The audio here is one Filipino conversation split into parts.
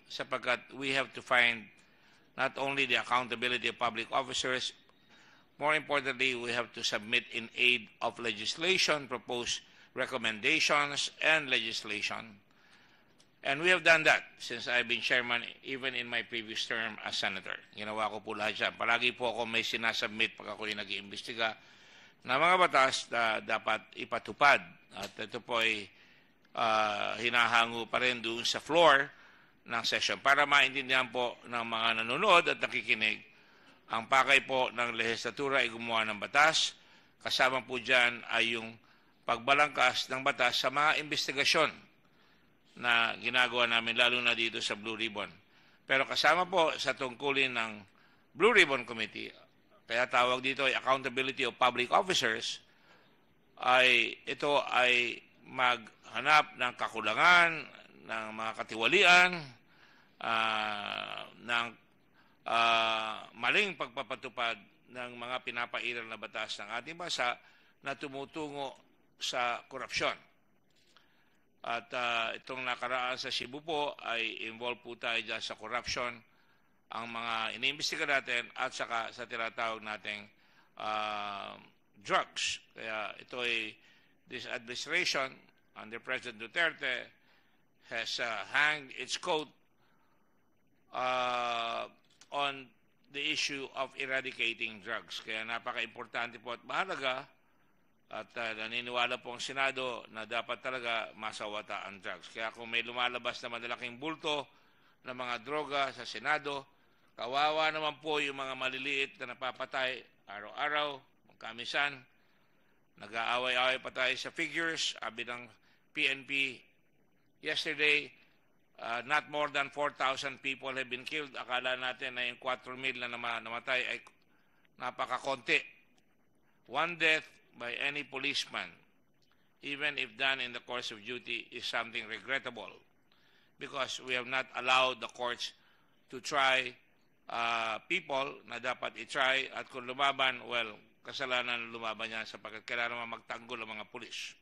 sapagkat we have to find not only the accountability of public officers, more importantly, we have to submit in aid of legislation, propose recommendations and legislation. And we have done that since I've been chairman, even in my previous term as senator. Ginawa ko po lahat yan. Palagi po ako may sinasubmit pag ako yung nag-iimbestiga na mga batas na dapat ipatupad. At ito po ay hinahango pa rin doon sa floor ng session para maintindihan po ng mga nanonood at nakikinig. Ang pakay po ng lehislatura ay gumawa ng batas. Kasama po dyan ay yung pagbalangkas ng batas sa mga investigasyon na ginagawa namin, lalo na dito sa Blue Ribbon. Pero kasama po sa tungkulin ng Blue Ribbon Committee, kaya tawag dito ay Accountability of Public Officers, ay ito ay maghanap ng kakulangan, ng mga katiwalian, ng maling pagpapatupad ng mga pinapairal na batas ng ating bansa na tumutungo sa korupsyon. At itong nakaraan sa Cebu po ay involved po tayo dyan sa corruption, ang mga iniimbestiga natin at saka sa tinatawag nating drugs. Kaya ito ay this administration under President Duterte has hanged its coat on the issue of eradicating drugs. Kaya napaka-importante po at mahalaga at naniniwala po ang Senado na dapat talaga masawata ang drugs. Kaya kung may lumalabas na malalaking bulto ng mga droga sa Senado, kawawa naman po yung mga maliliit na napapatay araw-araw, magkamisan. Nag-aaway-aaway pa tayo sa figures. Sabi ng PNP yesterday, not more than 4,000 people have been killed. Akala natin na yung 4,000 na namatay ay napakakonti. One death by any policeman, even if done in the course of duty, is something regrettable because we have not allowed the courts to try people na dapat i-try, at kung lumaban, well, kasalanan lumaban yan sapagkat kailangan naman magtanggol ang mga pulis.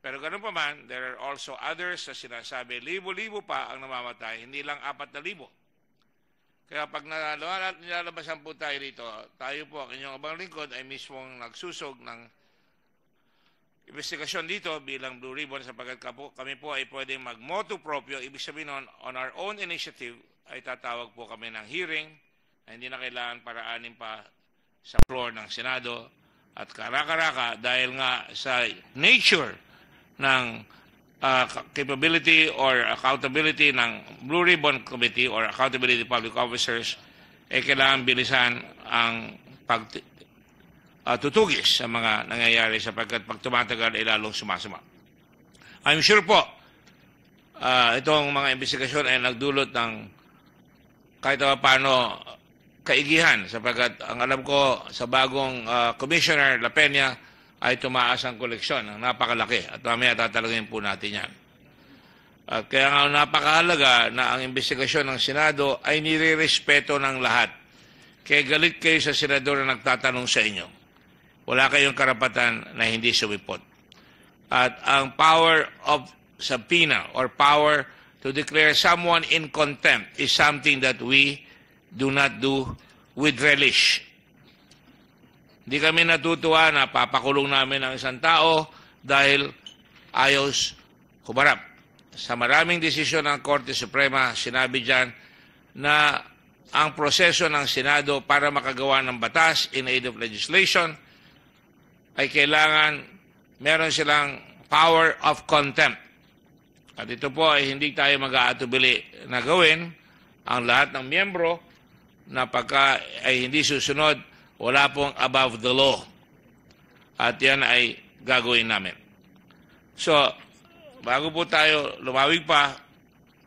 Pero ganun pa man, there are also others na sinasabi, libo-libo pa ang namamatay, hindi lang 4,000. Kaya pag nilalabasan po tayo rito, tayo po, ang inyong abang lingkod, ay mismong nagsusog ng investigasyon dito bilang Blue Ribbon sapagkat kami po ay pwedeng mag-motu proprio. Ibig sabihin on our own initiative ay tatawag po kami ng hearing na hindi na kailangan paraanin pa sa floor ng Senado at karaka-raka dahil nga sa nature ng capability or accountability ng Blue Ribbon Committee or Accountability of Public Officers, kailangan bilisan ang pagtutugis sa mga nangyayari sapagkat pag tumatagal ay lalong sumasama. I'm sure po, itong mga investigasyon ay nagdulot ng kahit paano kaigihan sapagkat ang alam ko sa bagong Commissioner La Peña ay tumaas ang koleksyon ng napakalaki at mamaya tatalagin po natin yan. Kaya nga napakahalaga na ang investigasyon ng Senado ay nire-respeto ng lahat. Kaya galit kayo sa senador na nagtatanong sa inyo. Wala kayong karapatan na hindi sumipot. At ang power of subpoena or power to declare someone in contempt is something that we do not do with relish. Hindi kami natutuwa na papakulong namin ang isang tao dahil ayaw humarap. Sa maraming desisyon ng Korte Suprema, sinabi dyan na ang proseso ng Senado para makagawa ng batas in aid of legislation ay kailangan meron silang power of contempt. At ito po ay hindi tayo mag-aatubili na gawin ang lahat ng miyembro na pagka ay hindi susunod, wala pong above the law. At yan ay gagawin namin. So, bago po tayo lumawig pa,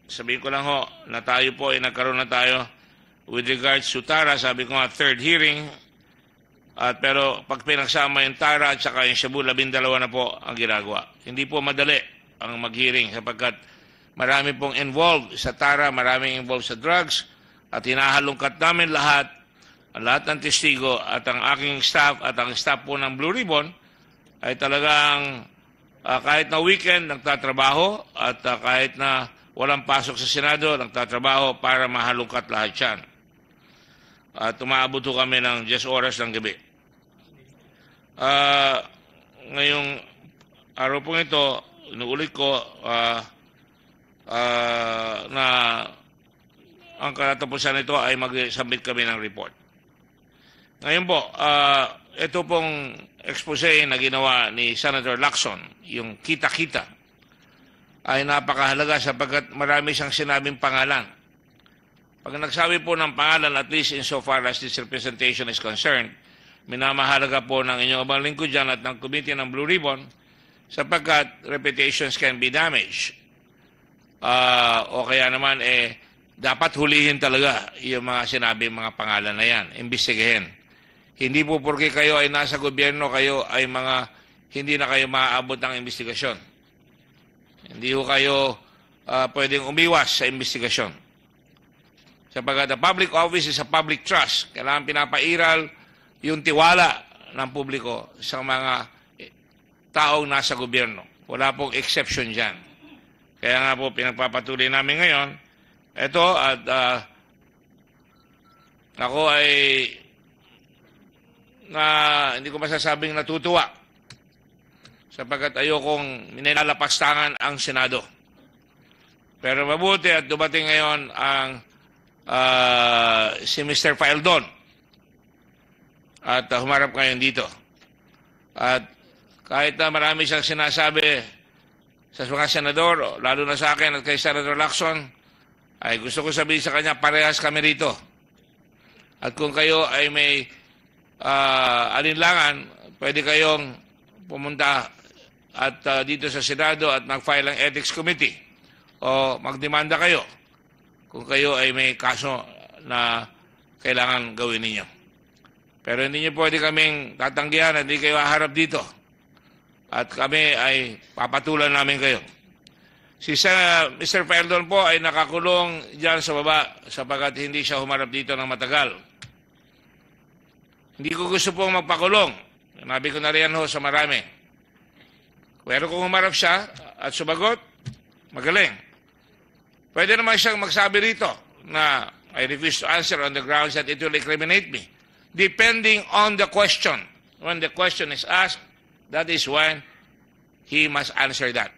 sabihin ko lang ho na tayo po ay nagkaroon na tayo with regards to TARA, sabi ko nga third hearing. Pero pag pinagsama yung TARA at saka yung Cebu, 12 na po ang ginagawa. Hindi po madali ang mag-hearing sapagkat marami pong involved sa TARA, maraming involved sa drugs at hinahalungkat namin lahat ng testigo at ang aking staff at ang staff po ng Blue Ribbon ay talagang kahit na weekend nagtatrabaho at kahit na walang pasok sa Senado, nagtatrabaho para mahalungkat lahat yan. At umaabot ho kami ng 10 oras ng gabi. Ngayong araw po ito, inuulit ko na ang katapusan nito ay mag-submit kami ng report. Ngayon po, ito pong expose na ginawa ni Senator Lacson, yung kita-kita, ay napakahalaga sapagkat marami siyang sinabing pangalan. Pag nagsabi po ng pangalan, at least insofar as this representation is concerned, minamahalaga po ng inyong abang lingkod dyan at ng Committee ng Blue Ribbon sapagkat reputations can be damaged. O kaya naman, dapat hulihin talaga yung mga sinabing mga pangalan na yan, imbestigahin. Hindi po porque kayo ay nasa gobyerno, kayo ay hindi na kayo maaabot ng investigasyon. Hindi ho kayo pwedeng umiwas sa investigasyon. Sapagkat the public office is a public trust. Kailangan pinapairal yung tiwala ng publiko sa mga taong nasa gobyerno. Wala pong exception dyan. Kaya nga po pinagpapatuloy namin ngayon. Ito at ako ay hindi ko masasabing natutuwa sapagkat ayokong minilalapastangan ang Senado. Pero mabuti at dumating ngayon ang si Mr. Faeldon at humarap ngayon dito. At kahit na marami siyang sinasabi sa mga senador, lalo na sa akin at kay Senator Lacson, ay gusto ko sabihin sa kanya, parehas kami rito. At kung kayo ay may alinlangan, pwede kayong pumunta at dito sa Senado at mag-file ang Ethics Committee o magdemanda kayo kung kayo ay may kaso na kailangan gawin ninyo. Pero hindi nyo pwede kaming tatanggihan at hindi kayo haharap dito. At kami ay papatulan namin kayo. Si Mr. Faeldon po ay nakakulong dyan sa baba sapagkat hindi siya humarap dito ng matagal. Hindi ko gusto pong magpakulong. Nabi ko na riyan ho sa marami. Pero kung humarap siya at sumagot, magaling. Pwede naman siyang magsabi rito na I refuse to answer on the grounds that it will incriminate me. Depending on the question. When the question is asked, that is when he must answer that.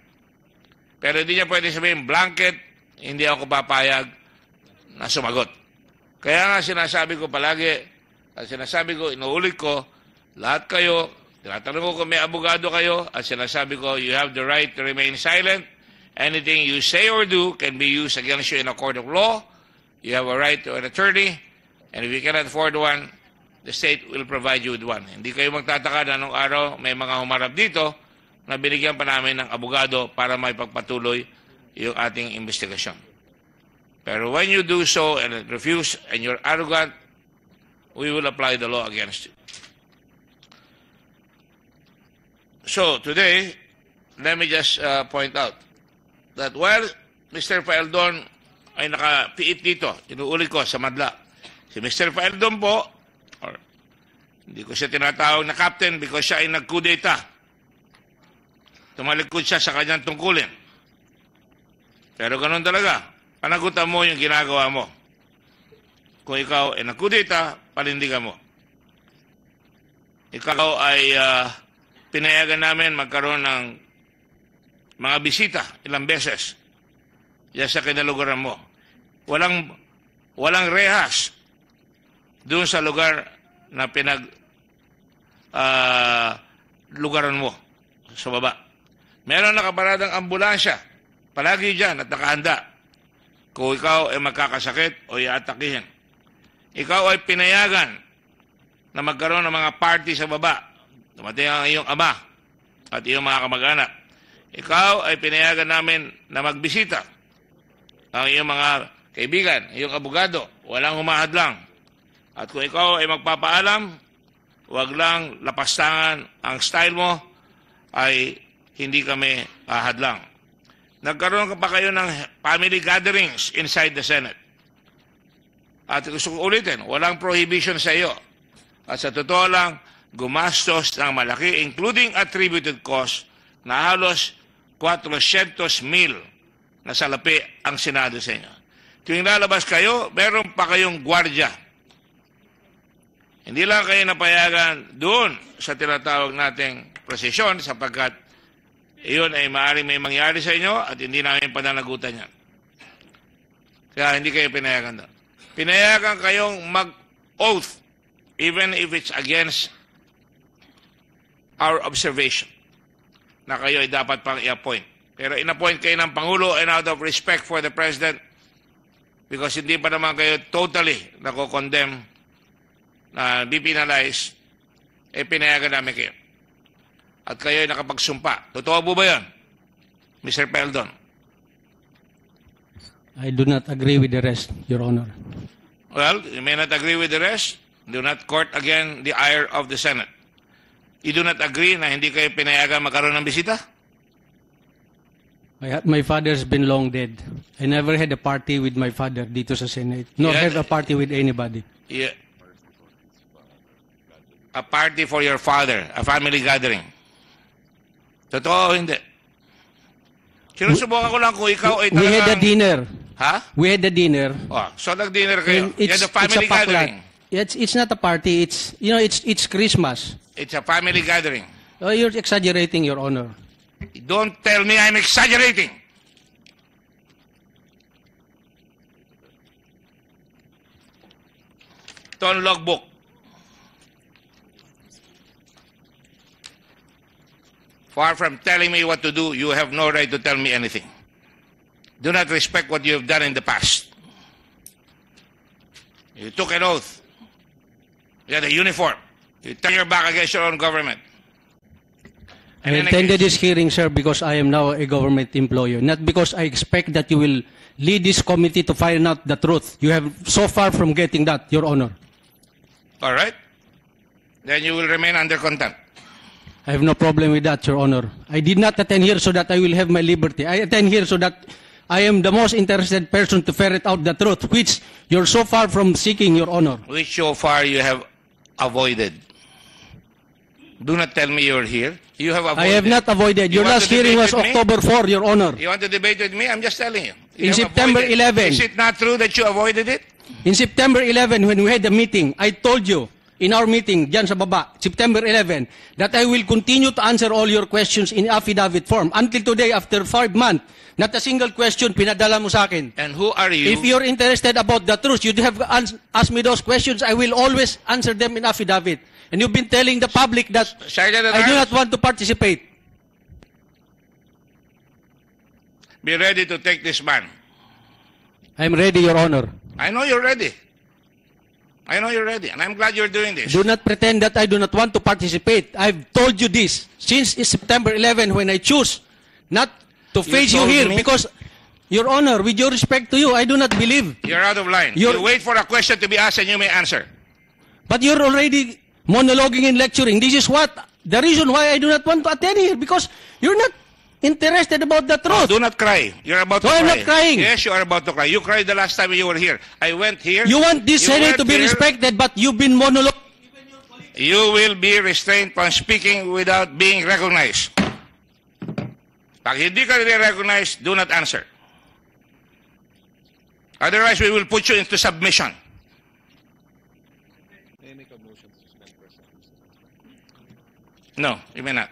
Pero hindi niya pwede sabihin, blanket, hindi ako papayag na sumagot. Kaya nga sinasabi ko palagi, at sinasabi ko, inuulit ko, lahat kayo, tinatanong ko kung may abogado kayo, at sinasabi ko, you have the right to remain silent. Anything you say or do can be used against you in a court of law. You have a right to an attorney, and if you cannot afford one, the state will provide you with one. Hindi kayo magtataka na nung araw may mga humarap dito na binigyan pa namin ng abogado para may pagpatuloy yung ating investigasyon. Pero when you do so and refuse and you're arrogant, we will apply the law against you. So today, let me just point out that while Mr. Faeldon ay nakapiit dito, inuulit ko sa madla, si Mr. Faeldon po, or hindi ko siya tinatawag na captain because siya ay nagkudeta. Tumalikod siya sa kanyang tungkulin. Pero ganun talaga. Panagutan mo yung ginagawa mo. Kung ikaw ay nagkudeta, panindigan mo. Ikaw ay pinayagan namin magkaroon ng mga bisita ilang beses diyan sa kinalugaran mo. Walang rehas doon sa lugar na lugaran mo sa baba. Meron nakaparadang ambulansya palagi dyan at nakahanda kung ikaw ay magkakasakit o iatakihin. Ikaw ay pinayagan na magkaroon ng mga party sa baba. Dumating ang iyong ama at iyong mga kamag-anak. Ikaw ay pinayagan namin na magbisita. Ang iyong mga kaibigan, iyong abogado, walang humahadlang. At kung ikaw ay magpapaalam, huwag lang lapastangan ang style mo, ay hindi kami hadlang. Nagkaroon pa kayo ng family gatherings inside the Senate. At gusto ko ulitin, walang prohibition sa iyo. At sa totoo lang, gumastos ng malaki, including attributed cost, na halos 400,000 na salapi ang Senado sa inyo. Tuwing lalabas kayo, meron pa kayong gwardya. Hindi lang kayo napayagan doon sa tinatawag nating prosesyon sapagkat iyon ay maaaring may mangyari sa inyo at hindi namin pananagutan yan. Kaya hindi kayo pinayagan doon. Pinayagan kayong mag-oath even if it's against our observation na kayo ay dapat pang i-appoint. Pero in-appoint kayo ng Pangulo and out of respect for the President because hindi pa naman kayo totally nako-condemn na be-penalized, pinayagan namin kayo. At kayo ay nakapagsumpa. Totoo po ba yan, Mr. Peldon? I do not agree with the rest, Your Honor. Well, you may not agree with the rest. Do not court again the ire of the Senate. You do not agree na hindi kayo pinayagan magkaroon ng bisita? My father's been long dead. I never had a party with my father dito sa Senate. Nor have a party with anybody. Yeah. A party for your father, a family gathering. Totoo o hindi? Sinusubukan ko lang kung ikaw ay talagang... We had a dinner. Ha? We had a dinner. Oh, so nag-dinner kayo. You had a family gathering. It's not a party. It's, you know, it's Christmas. It's a family gathering. Oh, you're exaggerating, Your Honor. Don't tell me I'm exaggerating. Ito ang logbook. Far from telling me what to do, you have no right to tell me anything. Do not respect what you have done in the past. You took an oath. You had a uniform. You turn your back against your own government. I attended this hearing, sir, because I am now a government employee, not because I expect that you will lead this committee to find out the truth. You have so far from getting that, Your Honor. All right. Then you will remain under contempt. I have no problem with that, Your Honor. I did not attend here so that I will have my liberty. I attend here so that I am the most interested person to ferret out the truth, which you're so far from seeking, Your Honor. Which so far you have avoided. Do not tell me you're here. You have avoided. I have not avoided. Your last hearing was October 4, Your Honor. You want to debate with me? I'm just telling you. In September 11. Is it not true that you avoided it? In September 11, when we had the meeting, I told you, in our meeting, dyan sa baba, September 11, that I will continue to answer all your questions in affidavit form. Until today, after 5 months, not a single question pinadala mo sa akin. And who are you? If you're interested about the truth, you have asked me those questions, I will always answer them in affidavit. And you've been telling the public that I do not want to participate. Be ready to take this man. I'm ready, Your Honor. I know you're ready. I know you're ready, and I'm glad you're doing this. Do not pretend that I do not want to participate. I've told you this since September 11 when I choose not to face you here because, Your Honor, with your respect to you, I do not believe. You're out of line. You wait for a question to be asked and you may answer. But you're already monologuing and lecturing. This is the reason why I do not want to attend here because you're not interested about the truth. Do not cry. You're about to cry. I'm not crying. Yes, you are about to cry. You cried the last time you were here. I went here. You want this Senate to be respected, but you've been monologuing. You will be restrained from speaking without being recognized. Pag hindi ka recognized, do not answer. Otherwise, we will put you into submission. May I make a motion to suspend President? No, you may not.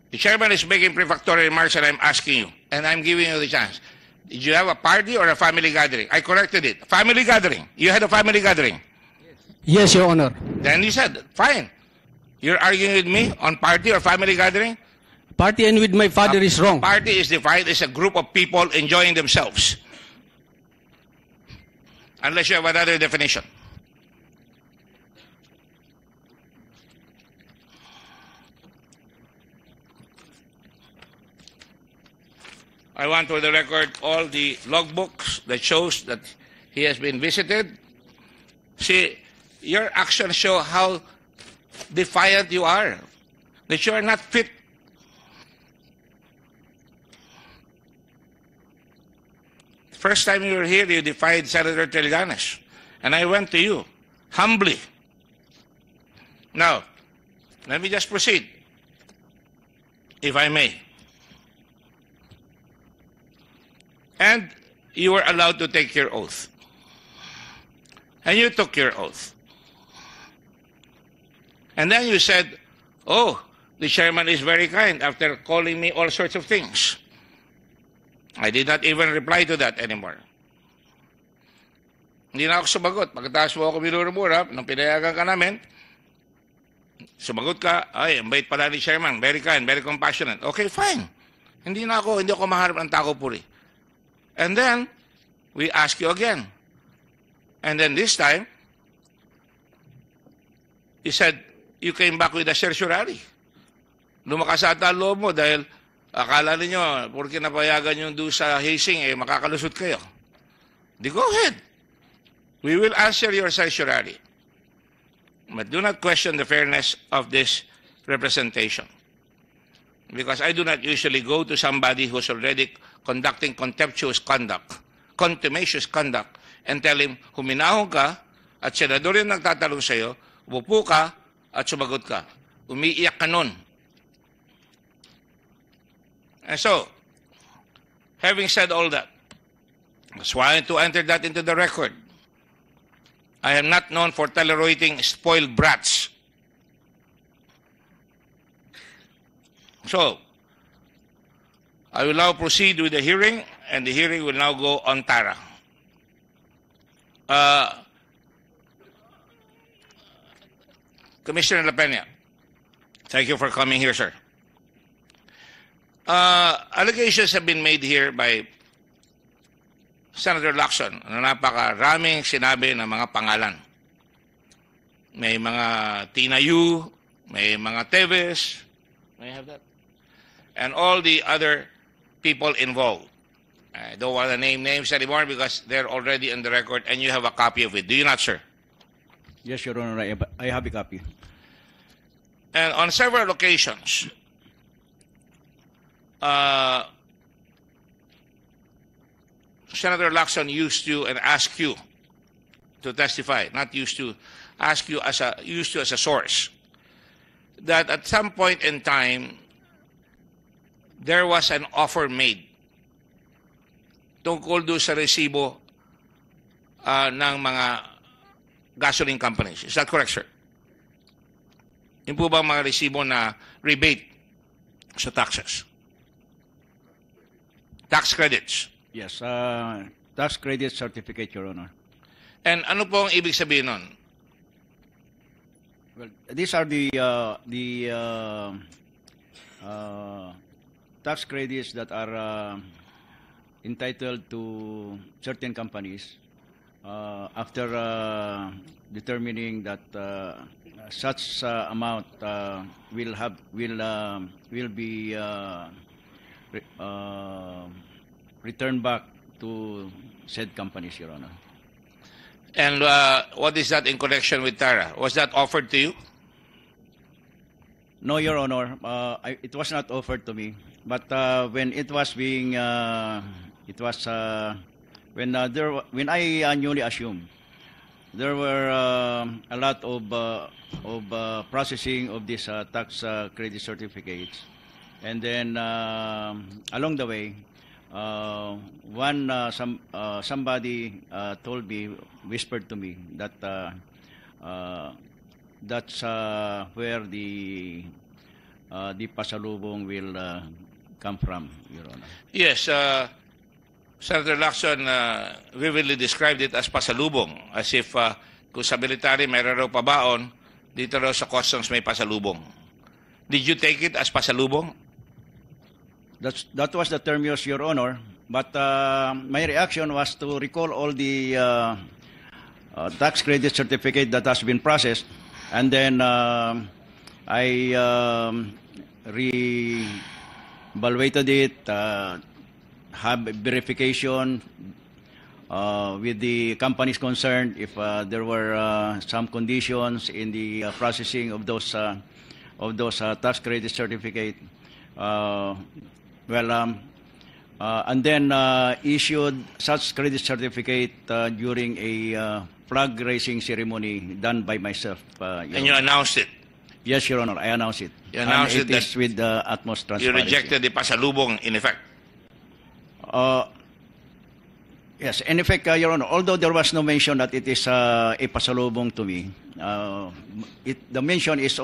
The chairman is making prefatory remarks and I'm asking you, and I'm giving you the chance. Did you have a party or a family gathering? I corrected it. Family gathering. You had a family gathering. Yes, Your Honor. Then you said, fine. You're arguing with me on party or family gathering? Party and with my father is wrong. Party is defined as a group of people enjoying themselves. Unless you have another definition. I want for the record all the logbooks that shows that he has been visited. See, your actions show how defiant you are, that you are not fit. First time you were here, you defied Senator Trillanes, and I went to you, humbly. Now, let me just proceed. if I may. And you were allowed to take your oath. And you took your oath. And then you said, oh, the chairman is very kind after calling me all sorts of things. I did not even reply to that anymore. Hindi na ako sumagot. Pagkatapos mo ako minura-mura, nung pinayagan ka namin, sumagot ka, ay, ang bait pala ni chairman, very kind, very compassionate. Okay, fine. Hindi ako maharap ng tako puri. And then, we ask you again. And then this time, you said, you came back with a certiorari. Lumakas ata ang loob mo dahil akala ninyo, porque napayagan yung do sa hazing, makakalusot kayo. Go ahead. We will answer your certiorari. But do not question the fairness of this representation. Because I do not usually go to somebody who's already conducting contumacious conduct, and tell him, huminahon ka, at senador yung nagtatalong sa'yo, umupo ka, at sumagot ka. Umiiyak ka nun. And so, having said all that, I just wanted to enter that into the record. I am not known for tolerating spoiled brats. So, I will now proceed with the hearing, and the hearing will now go on Tara. Commissioner La Peña, thank you for coming here, sir. Allegations have been made here by Senator Lacson na napakaraming sinabi ng mga pangalan. May mga Tina Yu, may mga Teves, may I have that? And all the other people involved. I don't want to name names anymore because they're already on the record and you have a copy of it. Do you not, sir? Yes, Your Honor, I have a copy. And on several occasions, Senator Lacson used you and asked you to testify, not used to, ask you as a source, that at some point in time, there was an offer made tungkol doon sa resibo ng mga gasoline companies. Is that correct, sir? Yung po ba mga resibo na rebate sa taxes? Tax credits? Yes, tax credit certificate, Your Honor. And ano po ang ibig sabihin nun? Well, these are the tax credits that are entitled to certain companies after determining that such amount will be returned back to said companies, Your Honor. And what is that in connection with Tara? Was that offered to you? No, Your Honor. It was not offered to me. But when it was being, when I newly assumed, there were a lot of processing of these tax credit certificates, and then along the way, somebody told me, whispered to me that that's where the pasalubong will come from, Your Honor. Yes, Senator Lacson vividly described it as pasalubong, as if kung sa military mayroon raw pabaon, dito raw sa customs may pasalubong. Did you take it as pasalubong? That was the term used, Your Honor. But my reaction was to recall all the tax credit certificate that has been processed, and then I re-evaluated it, have verification with the companies concerned if there were some conditions in the processing of those tax credit certificate. And then issued such credit certificate during a flag raising ceremony done by myself. And you announced it? Yes, Your Honor, I announced it. You announced and it is with the utmost You transparency. rejected the pasalubong, in effect. Yes, in effect, Your Honor, although there was no mention that it is a pasalubong to me, the mention is,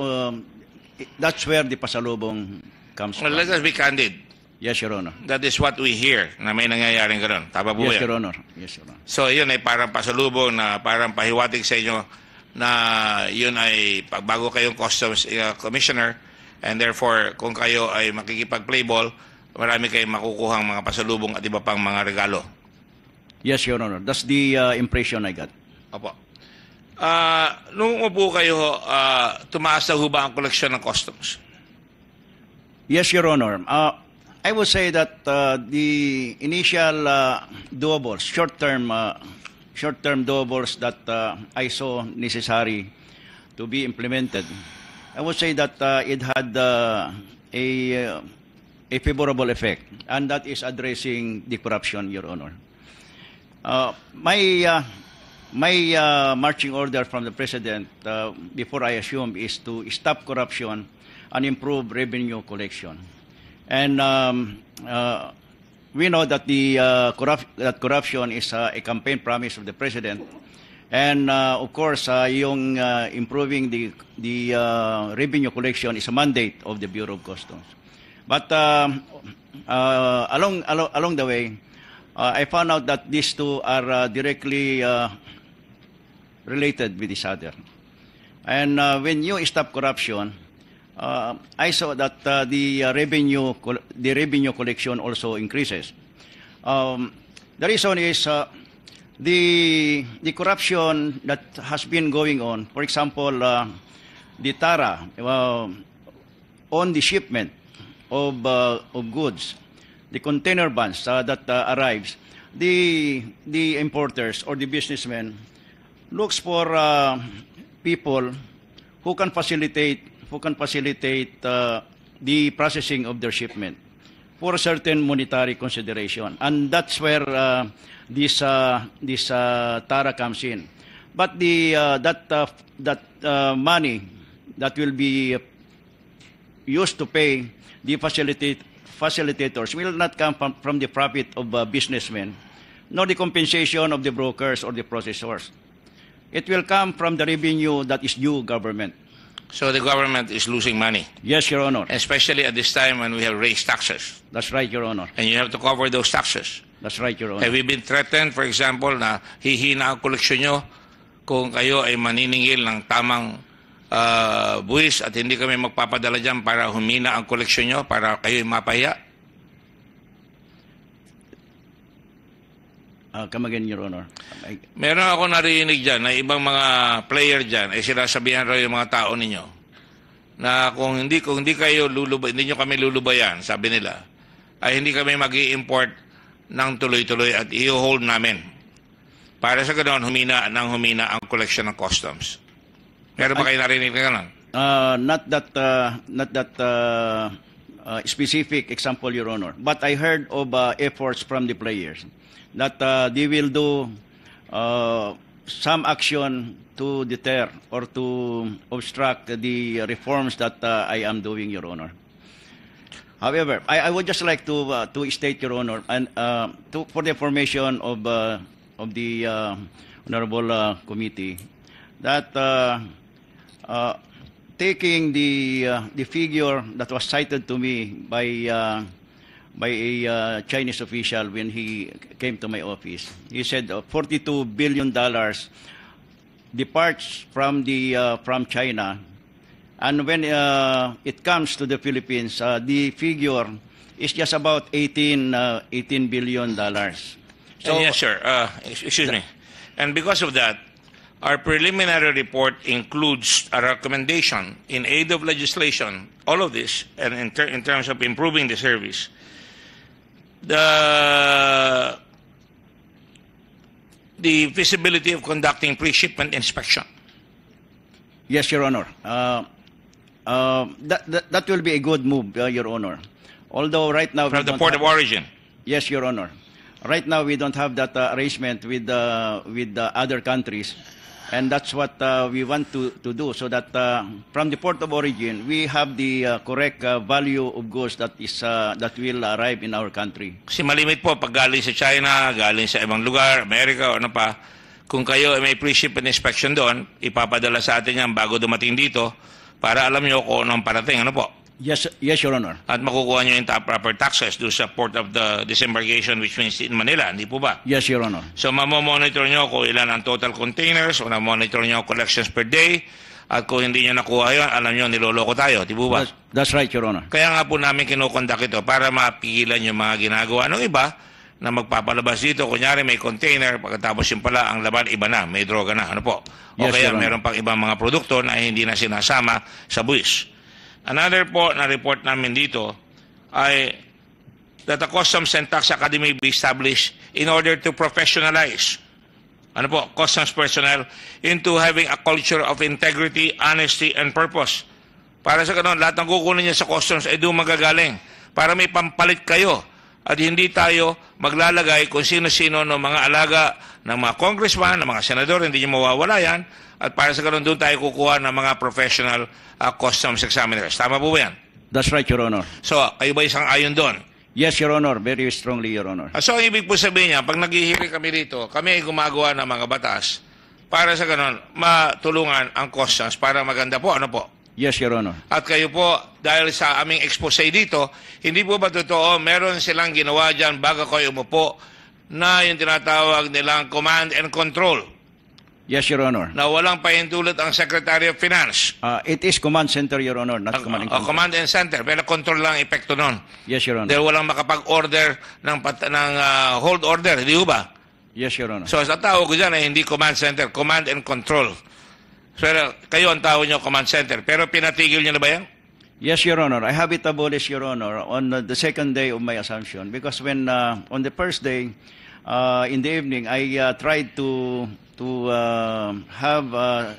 that's where the pasalubong comes Well, from. let us be candid. Yes, Your Honor. That is what we hear, na may nangyayaring ganun. Tama po Yes, yan? Your Honor. Yes, Your Honor. So, yun ay parang pasalubong na parang pahiwatig sa inyo na yun ay bago kayong customs commissioner, and therefore, kung kayo ay makikipag-play ball, marami kayong makukuhang mga pasalubong at iba pang mga regalo. Yes, Your Honor. That's the impression I got. Opo. Nung upo kayo, tumaas na ho ba ang koleksyon ng customs? Yes, Your Honor. I would say that the initial doables, short-term doables that I saw necessary to be implemented, I would say that it had a favorable effect, and that is addressing the corruption, Your Honor. My marching order from the President before I assume is to stop corruption and improve revenue collection. And we know that that corruption is a campaign promise of the President. And of course, yung improving the revenue collection is a mandate of the Bureau of Customs. But along the way, I found out that these two are directly related with each other. And when you stop corruption, I saw that the revenue collection also increases. The reason is the corruption that has been going on. For example, the TARA on the shipment of goods, the container vans that arrives, the importers or the businessmen looks for people who can facilitate the processing of their shipment for a certain monetary consideration, and that's where this TARA comes in. But that money that will be used to pay the facilitators will not come from the profit of businessmen, nor the compensation of the brokers or the processors. It will come from the revenue that is due government. So the government is losing money, Yes, Your Honor. especially at this time when we have raised taxes, That's right, Your Honor. and you have to cover those taxes. That's right, Your Honor. Have you been threatened, for example, na hihina ang koleksyon nyo kung kayo ay maniningil ng tamang buwis at hindi kami magpapadala dyan para humina ang koleksyon nyo, para kayo ay mapahiya? Come again, Your Honor. Meron ako narinig dyan na ibang mga player dyan ay sinasabihan raw yung mga tao ninyo na kung hindi kayo hindi nyo kami lulubayan, sabi nila, ay hindi kami mag-i-import ng tuloy-tuloy at i-hold namin. Para sa ganoon, humina ang collection ng customs. Meron ba kayo narinig na gano'n? Not that specific example, Your Honor. But I heard of efforts from the players that they will do some action to deter or to obstruct the reforms that I am doing, Your Honor. However, I would just like to state, Your Honor, and for the information of the honorable committee, that taking the figure that was cited to me by a Chinese official when he came to my office, he said $42 billion departs from China. And when it comes to the Philippines, the figure is just about $18 billion. So, yes, sir. Excuse me. And because of that, our preliminary report includes a recommendation in aid of legislation, all of this, and in terms of improving the service. The feasibility of conducting pre-shipment inspection. yes, Your Honor. That will be a good move, Your Honor. Although right now From the port of origin. Yes, Your Honor. Right now we don't have that arrangement with the other countries, And that's what we want to do, so that from the port of origin, we have the correct value of goods that will arrive in our country. Kasi malimit po pag galing sa China, galing sa ibang lugar, Amerika o ano pa, kung kayo ay may pre-ship and inspection doon, ipapadala sa atin yan bago dumating dito para alam nyo kung anong parating. Ano po? Yes, Your Honor. At makukuha nyo yung proper taxes doon sa port of the disembarkation, which means in Manila, hindi po ba? Yes, Your Honor. So mamomonitor nyo kung ilan ang total containers, o mamonitor nyo collections per day, at kung hindi nyo nakuha yun, alam nyo niloloko tayo, di po ba? That's right, Your Honor. Kaya nga po namin kinukondak ito para mapigilan yung mga ginagawa ng iba na magpapalabas dito. Kunyari may container, pagkatapos yung pala ang laban iba na, may droga na, ano po? O Yes, kaya Your Honor. meron pang ibang mga produkto na hindi na sinasama sa buwis. Another po na report namin dito ay that the Customs and Tax Academy be established in order to professionalize customs personnel into having a culture of integrity, honesty, and purpose. Para sa ganun, lahat ng kukunin niya sa customs ay doon magagaling para may pampalit kayo at hindi tayo maglalagay kung sino-sino ng mga alaga ng mga congressman, ng mga senador, hindi niyo mawawala yan. At para sa ganun, doon tayo kukuha ng mga professional customs examiners. Tama po ba yan? That's right, Your Honor. So, kayo ba isang ayon doon? Yes, Your Honor. Very strongly, Your Honor. So, ang ibig po sabihin niya, pag naghihiri kami rito, kami ay gumagawa ng mga batas para sa ganun, matulungan ang customs para maganda po. Ano po? Yes, Your Honor. At kayo po, dahil sa aming expose dito, hindi po ba totoo, meron silang ginawa dyan bago kayo umupo na yung tinatawag nilang command and control? Yes, Your Honor. Na walang pahintulot ang Secretary of Finance. It is command center, Your Honor, not command and control. Command and center, pero control lang ang epekto nun. Yes, Your Honor. Dahil walang makapag-order ng hold order, di ba? Yes, Your Honor. So, sa tawag ko dyan ay hindi command center, command and control. Pero kayo ang tawag nyo command center, pero pinatigil nyo na ba yan? Yes, Your Honor. I have it abolished, Your Honor, on the second day of my assumption. Because when, on the first day, in the evening, I tried to have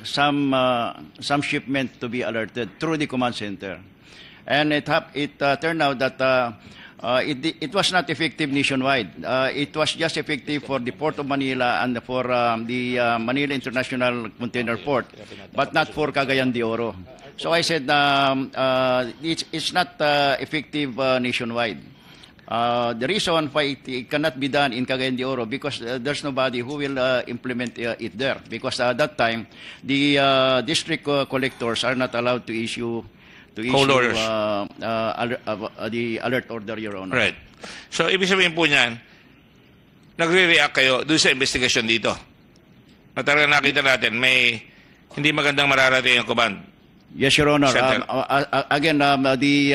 some shipment to be alerted through the command center, and it turned out that it was not effective nationwide. It was just effective for the Port of Manila and for the Manila International Container Port, but not for Cagayan de Oro. So I said it's not effective nationwide. The reason why it cannot be done in Cagayan de Oro because there's nobody who will implement it there, because at that time the district collectors are not allowed to issue the alert order, Your Honor. Right. So, ibig sabihin po niyan, nagre-react kayo doon sa investigation dito. At talaga nakita natin, may hindi magandang mararating yung command. Yes, Your Honor. Center. Again, the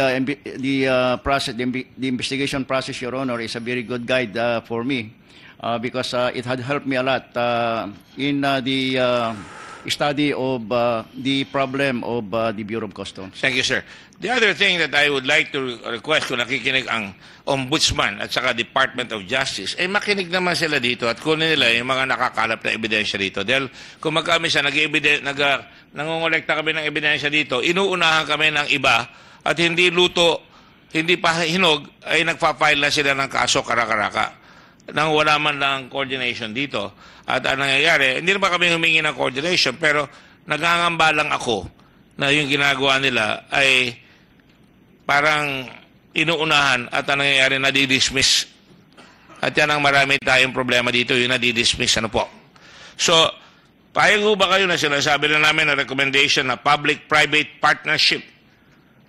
investigation process, Your Honor, is a very good guide for me because it had helped me a lot in the study of the problem of the Bureau of Customs. Thank you, sir. The other thing that I would like to request kung nakikinig ang Ombudsman at saka Department of Justice, ay makinig naman sila dito at kunin nila yung mga nakakalap na ebidensya dito. Dahil kung magkami sa nangongolekta kami ng ebidensya dito, inuunahan kami ng iba at hindi luto, hindi pa hinog, ay nagpa-file na sila ng kaso karakaraka nang wala man lang coordination dito. At ang nangyayari, hindi naman kami humingi ng coordination, pero nagangamba lang ako na yung ginagawa nila ay parang inuunahan at ang nangyayari nadidismiss. At yan ang marami tayong problema dito, yung nadidismiss. Ano po? So, payag ba kayo na sinasabi na namin na recommendation na public-private partnership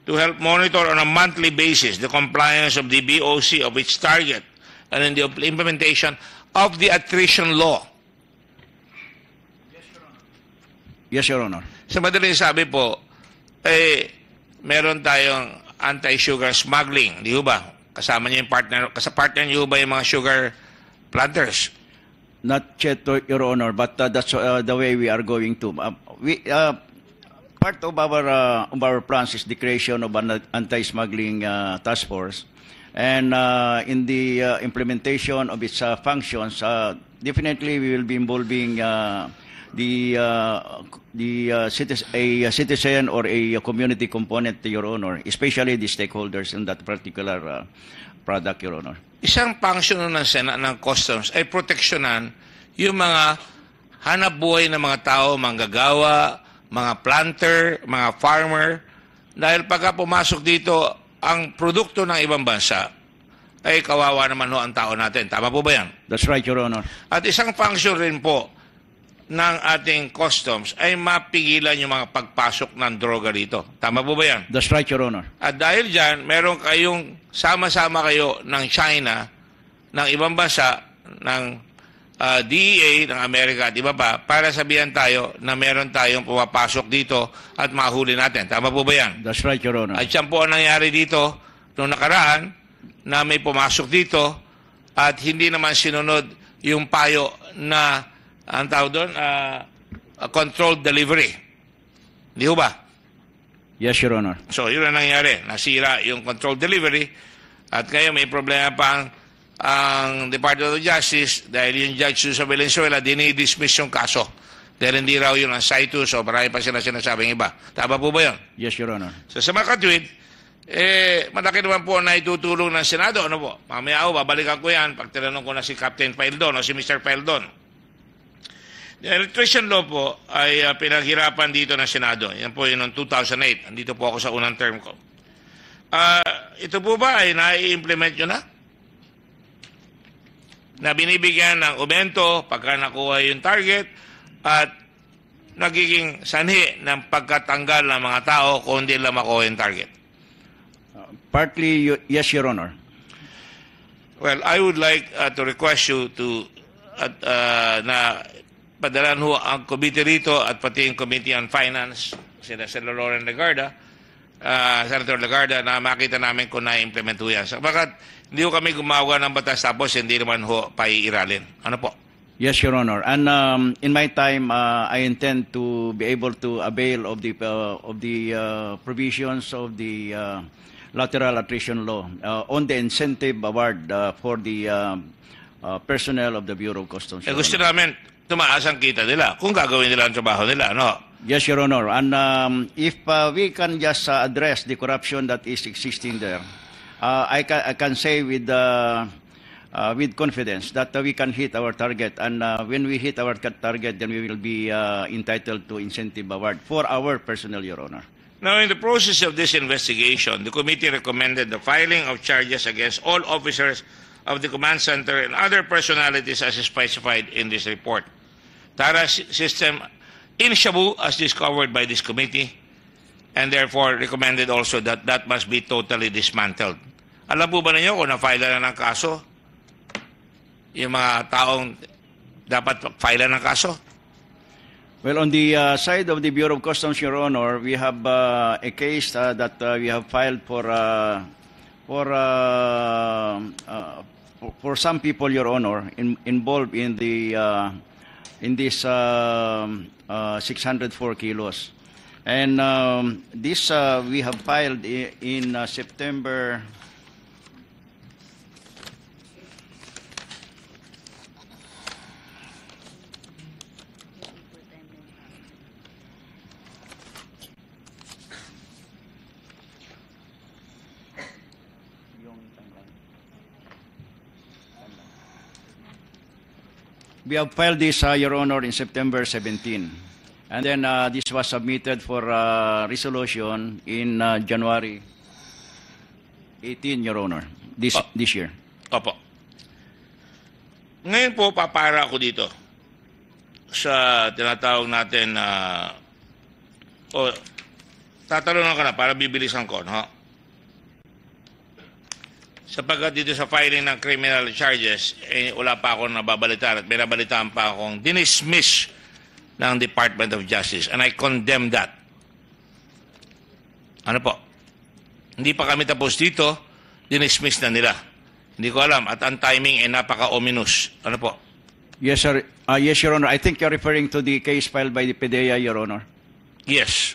to help monitor on a monthly basis the compliance of the BOC of its target and in the implementation of the attrition law? Yes, Your Honor. Sa madaling sabi po, meron tayong anti-sugar smuggling, di ba? Kasama niyo yung partner, partner niyo ba yung mga sugar planters? Not yet, Your Honor, but that's the way we are going to. Part of our plans is the creation of an anti-smuggling task force, and in the implementation of its functions, definitely we will be involving a citizen or a community component, Your Honor, especially the stakeholders in that particular product, Your Honor. Isang function ng Senate ng Customs ay proteksyonan yung mga hanap buhay ng mga tao, manggagawa, mga planter, mga farmer. Dahil pagka pumasok dito ang produkto ng ibang bansa, ay kawawa naman ho ang tao natin. Tama po ba yan? That's right, Your Honor. At isang function rin po ng ating customs ay mapigilan yung mga pagpasok ng droga dito. Tama po ba yan? That's right, Your Honor. At dahil dyan, meron kayong sama-sama kayo ng China, ng ibang bansa, ng DEA, ng Amerika at iba pa, para sabihan tayo na meron tayong pumapasok dito at mahuli natin. Tama po ba yan? That's right, Your Honor. At yan po ang nangyari dito noong nakaraan na may pumasok dito at hindi naman sinunod yung payo na ang tawag doon, controlled delivery. Di ba? Yes, Your Honor. So, yun ang nangyari. Nasira yung controlled delivery at ngayon may problema pa ang Department of Justice dahil yung judge sa Valenzuela dinidismiss yung kaso. Dahil hindi raw yun ang citus o marami pa sila sinasabing iba. Tama po ba yun? Yes, Your Honor. So, sa mga katwid, malaki naman po na itutulong ng Senado. Ano po? Mamaya ako, babalikan ko yan pag tinanong ko na si Captain Paildon o si Mr. Paildon. The electrician law po ay pinaghirapan dito ng Senado. Yan po yun noong 2008. Andito po ako sa unang term ko. Ito po ba ay nai-implement nyo na? Na binibigyan ng aumento pagka nakuha yung target at nagiging sanhi ng pagkatanggal ng mga tao kung hindi lang makuha yung target. Partly, yes, Your Honor. Well, I would like to request you to na padalan ho ang committee rito at pati yung Committee on Finance, sila Lauren Legarda, Senator Legarda, na makita namin kung na-implement ho yan. Bakit hindi ho kami gumawa ng batas tapos hindi naman ho paiiralin? Ano po? Yes, Your Honor. And in my time, I intend to be able to avail of the provisions of the lateral attrition law on the incentive award for the personnel of the Bureau of Customs. Gusto namin tumaas ang kita nila kung gagawin nila ang trabaho nila, no? Yes, Your Honor. And if we can just address the corruption that is existing there, I can say with confidence that we can hit our target. And when we hit our target, then we will be entitled to incentive award for our personnel, Your Honor. Now, in the process of this investigation, the committee recommended the filing of charges against all officers of the command center and other personalities as specified in this report. Tara system in Shabu as discovered by this committee and therefore recommended also that that must be totally dismantled. Alam po ba ninyo kung na-file na ng kaso? Yung mga taong dapat file ng kaso? Well, on the side of the Bureau of Customs, Your Honor, we have a case that we have filed for some people, Your Honor, involved in this 604 kilos, and this we have filed in September. We have filed this, Your Honor, in September 17. And then this was submitted for resolution in January 18, Your Honor, this year. Opo. Ngayon po, papara ako dito sa tinatawag natin na tatanungan ka na para bibilisan ko, no? Sapagkat dito sa filing ng criminal charges, wala pa akong nababalitaan at may nabalitaan pa akong dinismiss ng Department of Justice. And I condemn that. Ano po? Hindi pa kami tapos dito, dinismiss na nila. Hindi ko alam. At ang timing ay napaka-ominous. Ano po? Yes, sir. Yes, Your Honor. I think you're referring to the case filed by the PDEA, Your Honor. Yes.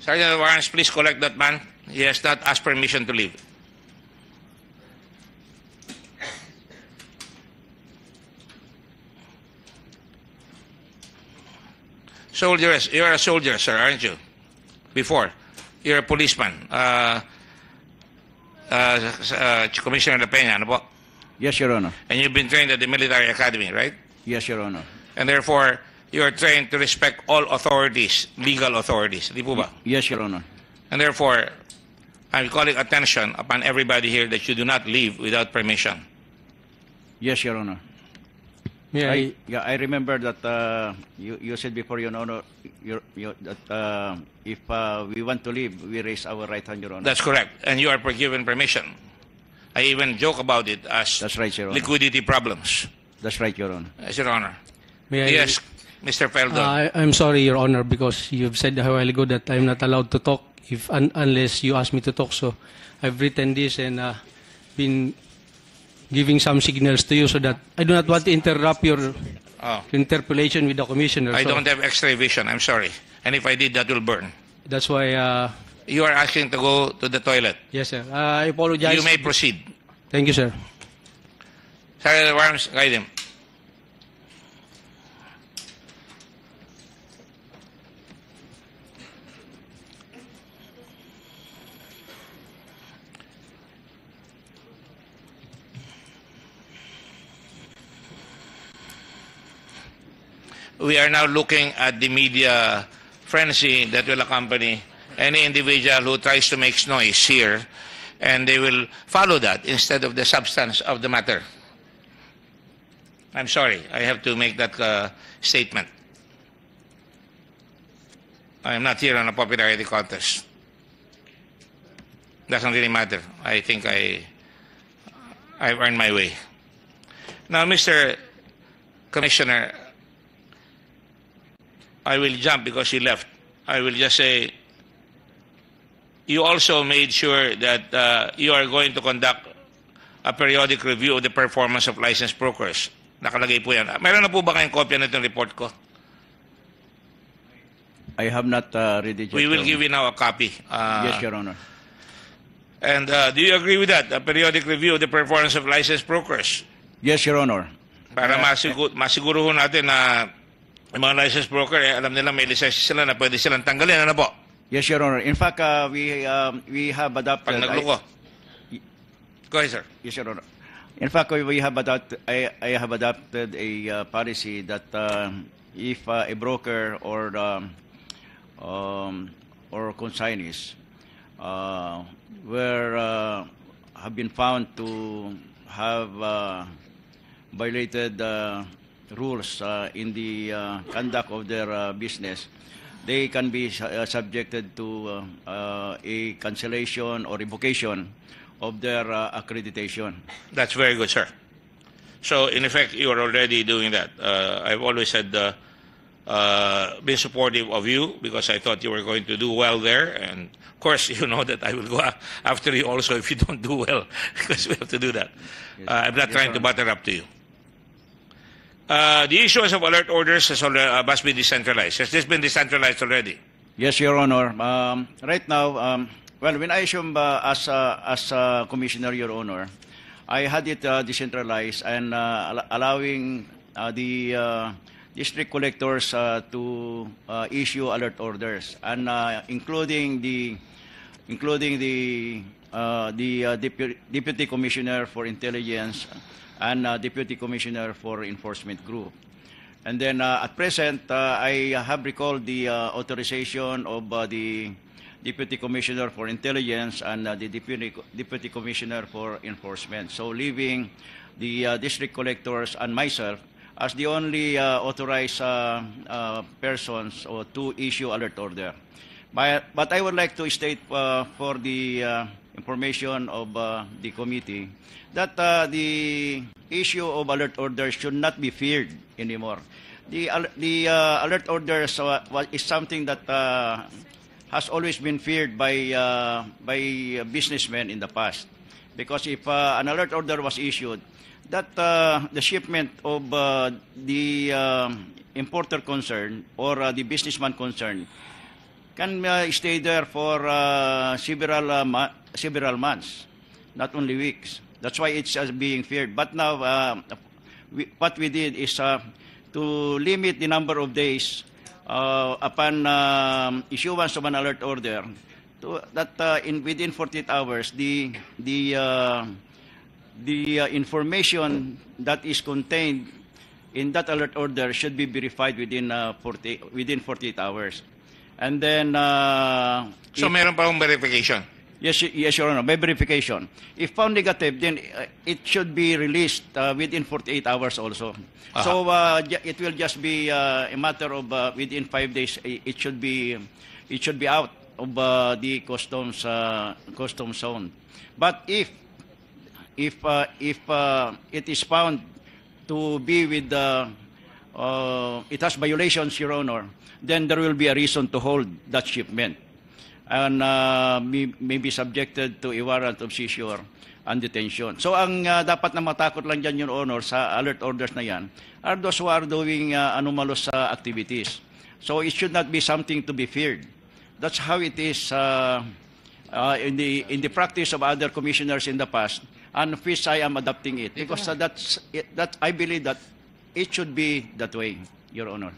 Sergeant Warrants, please collect that man. He has not asked permission to leave. Soldiers, you're a soldier, sir, aren't you? Before, you're a policeman. Commissioner La Peña, ano po? Yes, Your Honor. And you've been trained at the military academy, right? Yes, Your Honor. And therefore, you are trained to respect all authorities, legal authorities. Di po ba? Yes, Your Honor. And therefore, I'm calling attention upon everybody here that you do not leave without permission. Yes, Your Honor. May I, I remember that you said before, Your Honor, that if we want to leave, we raise our right hand, Your Honor. That's correct. And you are given permission. I even joke about it as That's right, Your Honor. liquidity problems. That's right, Your Honor. Yes, Your Honor. may I, Yes, Mr. Feldon. I'm sorry, Your Honor, because you've said a while ago that I'm not allowed to talk unless you ask me to talk. So I've written this and been giving some signals to you so that I do not want to interrupt your interpellation with the commissioner. I So don't have X-ray vision. I'm sorry. And if I did, that will burn. that's why, You are asking to go to the toilet. yes, sir. I apologize. You may proceed. Thank you, sir. Secretary of Arms, guide him. We are now looking at the media frenzy that will accompany any individual who tries to make noise here, and they will follow that instead of the substance of the matter. I'm sorry, I have to make that statement. I am not here on a popularity contest. Doesn't really matter. I think I've earned my way. Now, Mr. Commissioner, I will jump because he left. I will just say, you also made sure that you are going to conduct a periodic review of the performance of licensed brokers. Nakalagay po yan. Meron na po ba kayong kopya nitong report ko? I have not read it yet. We will Your give you now a copy. Yes, Your Honor. And do you agree with that? A periodic review of the performance of licensed brokers? Yes, Your Honor. Para masiguro ho natin na yung mga licensed broker, alam nila may lisensya sila na pwede silang tanggalin. Ano po? Yes, Your Honor. In fact, we have adopted. Pag nagloko. Go ahead, sir. Yes, Your Honor. In fact, we have adopted. I have adopted a policy that if a broker or consignees have been found to have violated rules in the conduct of their business, they can be subjected to a cancellation or revocation of their accreditation. That's very good, sir. So, in effect, you are already doing that. I've always said, been supportive of you because I thought you were going to do well there. And, of course, you know that I will go after you also if you don't do well because we have to do that. Yes. I'm not Yes, trying to sir. butter up to you. The issuance of alert orders must be decentralized. Has this been decentralized already? Yes, Your Honor. Right now, well, when I assumed as Commissioner, Your Honor, I had it decentralized and allowing the district collectors to issue alert orders, and including the Deputy Commissioner for Intelligence and Deputy Commissioner for Enforcement Group. And then at present, I have recalled the authorization of the Deputy Commissioner for Intelligence and the Deputy Commissioner for Enforcement. So leaving the district collectors and myself as the only authorized persons or to issue alert order. But I would like to state for the information of the committee that the issue of alert orders should not be feared anymore. The alert orders is something that has always been feared by businessmen in the past, because if an alert order was issued, that the shipment of the importer concerned or the businessman concerned can stay there for several months, not only weeks. That's why it's being feared. But now, what we did is to limit the number of days upon issuance of an alert order, to that within 48 hours, the the information that is contained in that alert order should be verified within 48 hours. And then So meron pa akong verification. yes, Your Honor, by verification. If found negative, then it should be released within 48 hours also. So it will just be a matter of within 5 days. It should be out of the customs zone. But if it is found to be with it has violations, Your Honor, then there will be a reason to hold that shipment and may be subjected to a warrant of seizure and detention. So ang dapat na matakot lang dyan, Your Honor, sa alert orders na yan are those who are doing anomalous activities. So it should not be something to be feared. That's how it is in the practice of other commissioners in the past, and which I am adopting it because that I believe that it should be that way, Your Honor.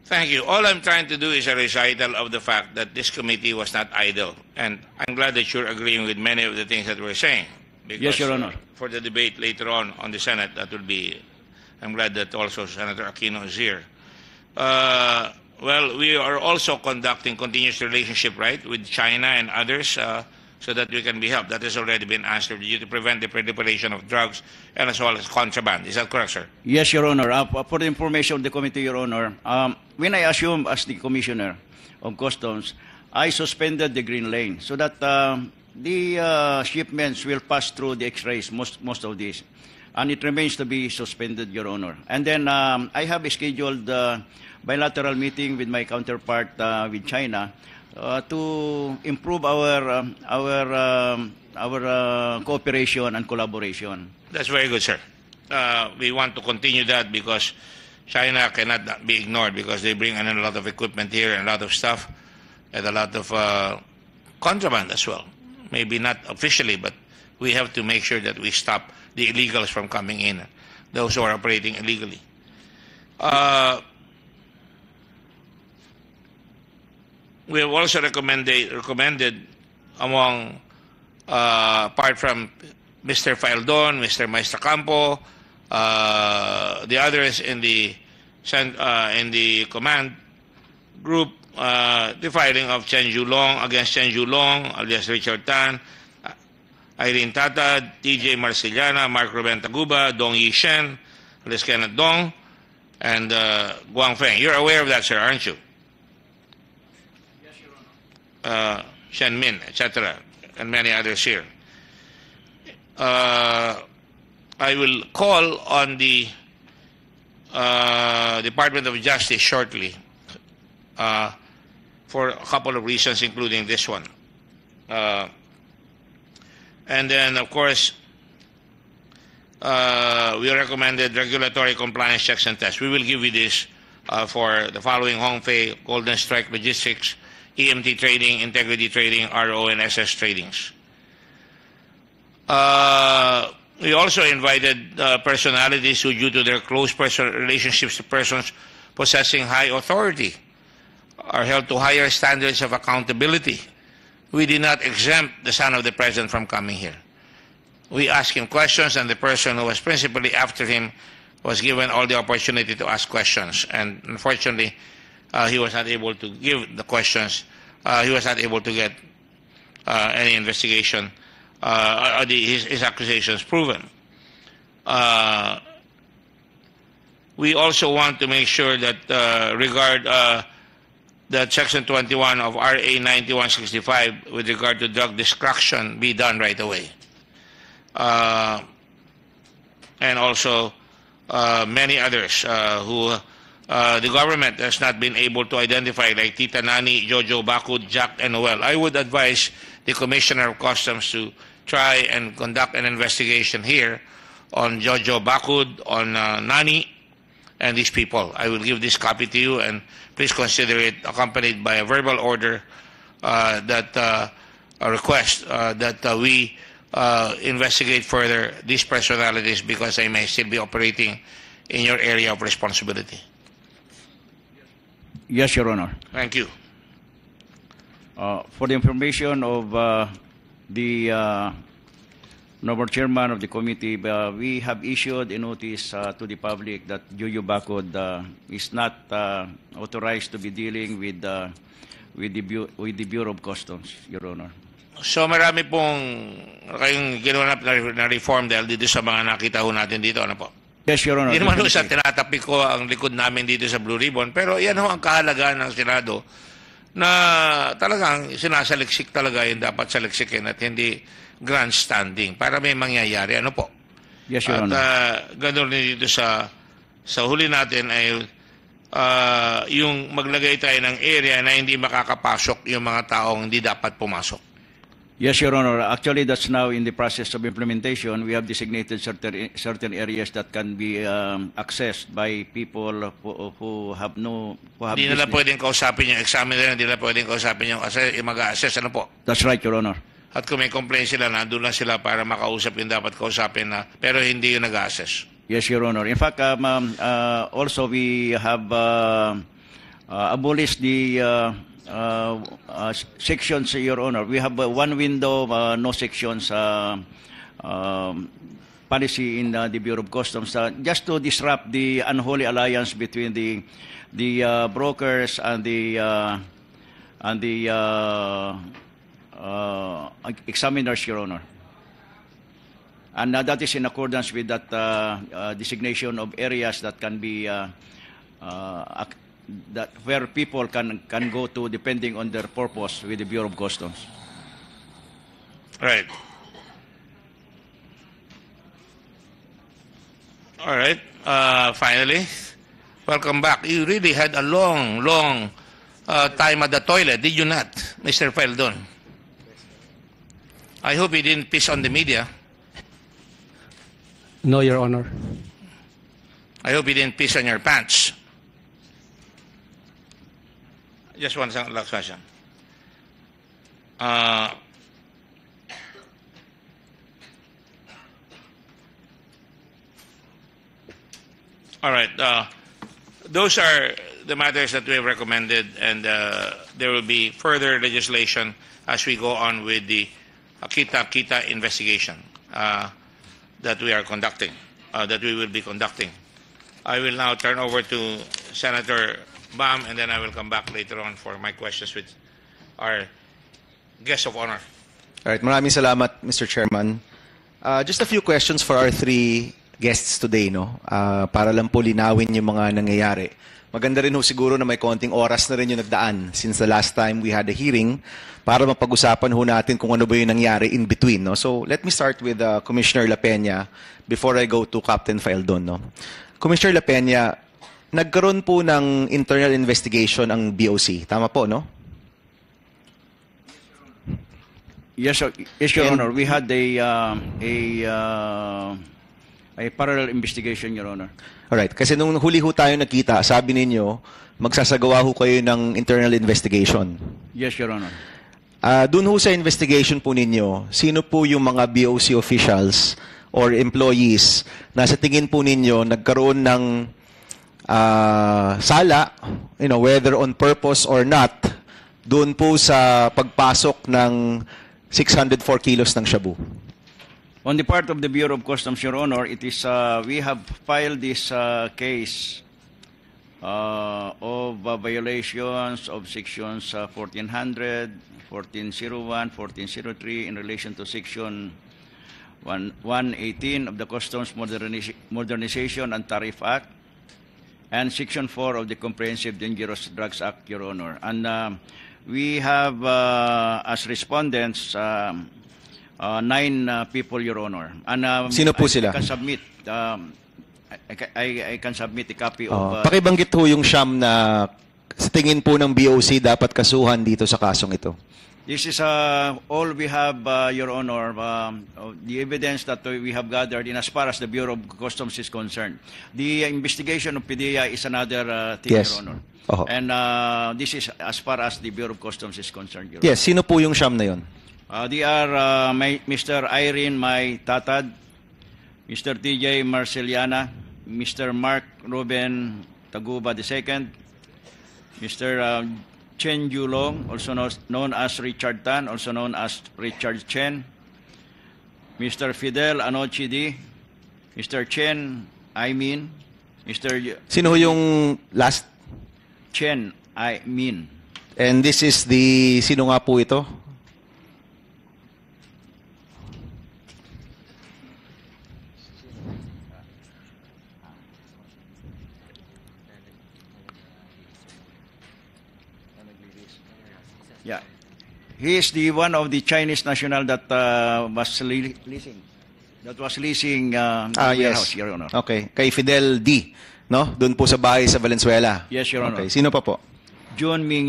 Thank you. All I'm trying to do is a recital of the fact that this committee was not idle. And I'm glad that you're agreeing with many of the things that we're saying. Because, Yes, Your Honor. For the debate later on the Senate, that will be, I'm glad that also Senator Aquino is here. Well, we are also conducting continuous relationship, right, with China and others so that we can be helped. That has already been answered due to prevent the proliferation of drugs and as well as contraband. Is that correct, sir? Yes, Your Honor. For the information of the committee, Your Honor, when I assumed as the Commissioner of Customs, I suspended the green lane so that the shipments will pass through the X-rays, most of these. And it remains to be suspended, Your Honor. And then I have a scheduled bilateral meeting with my counterpart with China to improve our cooperation and collaboration. That's very good, sir. We want to continue that because China cannot be ignored because they bring in a lot of equipment here and a lot of stuff and a lot of contraband as well. Maybe not officially, but we have to make sure that we stop the illegals from coming in, those who are operating illegally. We have also recommended among, apart from Mr. Faildon, Mr. Maestrocampo, the others in the command group, the filing of Chen Yulong against Chen Yulong, alias Richard Tan, Irene Tata, TJ Marcellana, Mark Ruben Taguba, Dong Yi Shen, alias Kenneth Dong, and Guang Feng. You're aware of that, sir, aren't you? Yes, Your Honor. Shen Min, etc., and many others here. I will call on the Department of Justice shortly for a couple of reasons, including this one. And then, of course, we recommended regulatory compliance checks and tests. We will give you this for the following: Hongfei, Golden Strike Logistics, EMT Trading, Integrity Trading, RO, and SS Tradings. We also invited personalities who, due to their close personal relationships to persons possessing high authority, are held to higher standards of accountability. We did not exempt the son of the president from coming here. We asked him questions, and the person who was principally after him was given all the opportunity to ask questions. And unfortunately, he was not able to give the questions. He was not able to get any investigation, his accusations proven. We also want to make sure that that Section 21 of RA 9165 with regard to drug destruction be done right away. And also many others who the government has not been able to identify, like Tita Nani, Jojo Bakud, Jack, and Noel. I would advise the Commissioner of Customs to try and conduct an investigation here on Jojo Bakud, on Nani, and these people. I will give this copy to you, and please consider it accompanied by a verbal order a request that we investigate further these personalities because they may still be operating in your area of responsibility. Yes, Your Honor. Thank you. For the information of the Honorable Chairman of the committee, we have issued a notice to the public that Jojo Bacod is not authorized to be dealing with the Bureau of Customs, Your Honor. So marami pong kayong ginawa na reform dahil dito sa mga nakita ho natin dito, ano po? Yes, Your Honor. Hindi naman ho sa tinatapik ko ang likod namin dito sa Blue Ribbon, pero yan ho ang kahalagaan ng Senado na talagang sinasaliksik talaga yung dapat saliksikin at hindi grandstanding para may mangyayari. Ano po? Yes, Your Honor. At ganoon din dito sa huli natin ay yung maglagay tayo ng area na hindi makakapasok yung mga taong hindi dapat pumasok. Yes, Your Honor. Actually, that's now in the process of implementation. We have designated certain areas that can be accessed by people who have Hindi nila pwedeng kausapin yung examiner, hindi nila pwedeng kausapin yung mag-assess. Ano po? That's right, Your Honor. At kung may complaint sila, nandun lang sila para makausap yung dapat kausapin na, pero hindi yung nag-assess. Yes, Your Honor. In fact, also we have abolished the sections, Your Honor. We have one window, no sections policy in the Bureau of Customs, just to disrupt the unholy alliance between the brokers and the examiners, Your Honor. And that is in accordance with that designation of areas that can be that where people can go to depending on their purpose with the Bureau of Customs. Right. All right. Finally, welcome back. You really had a long time at the toilet, did you not, Mr. Feldon? I hope you didn't piss on the media. No, Your Honor. I hope you didn't piss on your pants. Just one last question. All right. Those are the matters that we have recommended, and there will be further legislation as we go on with the Kita investigation that we are conducting, that we will be conducting. I will now turn over to Senator Bam, and then I will come back later on for my questions with our guest of honor. All right, maraming salamat, Mr. Chairman. Just a few questions for our three guests today, no? Para lang po linawin yung mga nangyayari. Maganda rin ho siguro na may konting oras na rin yung nagdaan since the last time we had a hearing para mapag-usapan ho natin kung ano ba yung nangyari in between, no? So, let me start with Commissioner La Peña before I go to Captain Faeldon, no? Commissioner La Peña, nagkaroon po ng internal investigation ang BOC. Tama po, no? Yes, Your Honor. We had a parallel investigation, Your Honor. Alright, kasi nung huli ho tayo nakita, sabi ninyo, magsasagawa ho kayo ng internal investigation. Yes, Your Honor. Doon ho sa investigation po ninyo, sino po yung mga BOC officials or employees na sa tingin po ninyo nagkaroon ng sala, whether on purpose or not, doon po sa pagpasok ng 604 kilos ng shabu? On the part of the Bureau of Customs, Your Honor, it is we have filed this case of violations of sections 1400, 1401, 1403 in relation to section 118 of the Customs Modernization and Tariff Act and section 4 of the Comprehensive Dangerous Drugs Act, Your Honor. And we have as respondents 9 people, Your Honor. And sino po sila? I can submit a copy of... Pakibanggit ho yung siyam na sa tingin po ng BOC dapat kasuhan dito sa kasong ito. This is all we have, Your Honor, the evidence that we have gathered in as far as the Bureau of Customs is concerned. The investigation of PDEA is another thing, Yes. Your Honor. Oho. And this is as far as the Bureau of Customs is concerned, Your Yes, sino po yung siyam na yun? They are Mr. Irene May Tatad, Mr. TJ Marceliana, Mr. Mark Ruben Taguba II, Mr. Chen Yulong, also known as Richard Tan, also known as Richard Chen, Mr. Fidel Anochidi, Mr. Chen Aimin, Mr. Sino ho yung last? Chen Aimin. And this is the, sino nga po ito? Yeah. He is the one of the Chinese national that was leasing. That was leasing the warehouse, Your Honor. Okay. Kay Fidel D. No? Doon po sa bahay sa Valenzuela. Yes, Your Honor. Okay. Sino pa po? John Min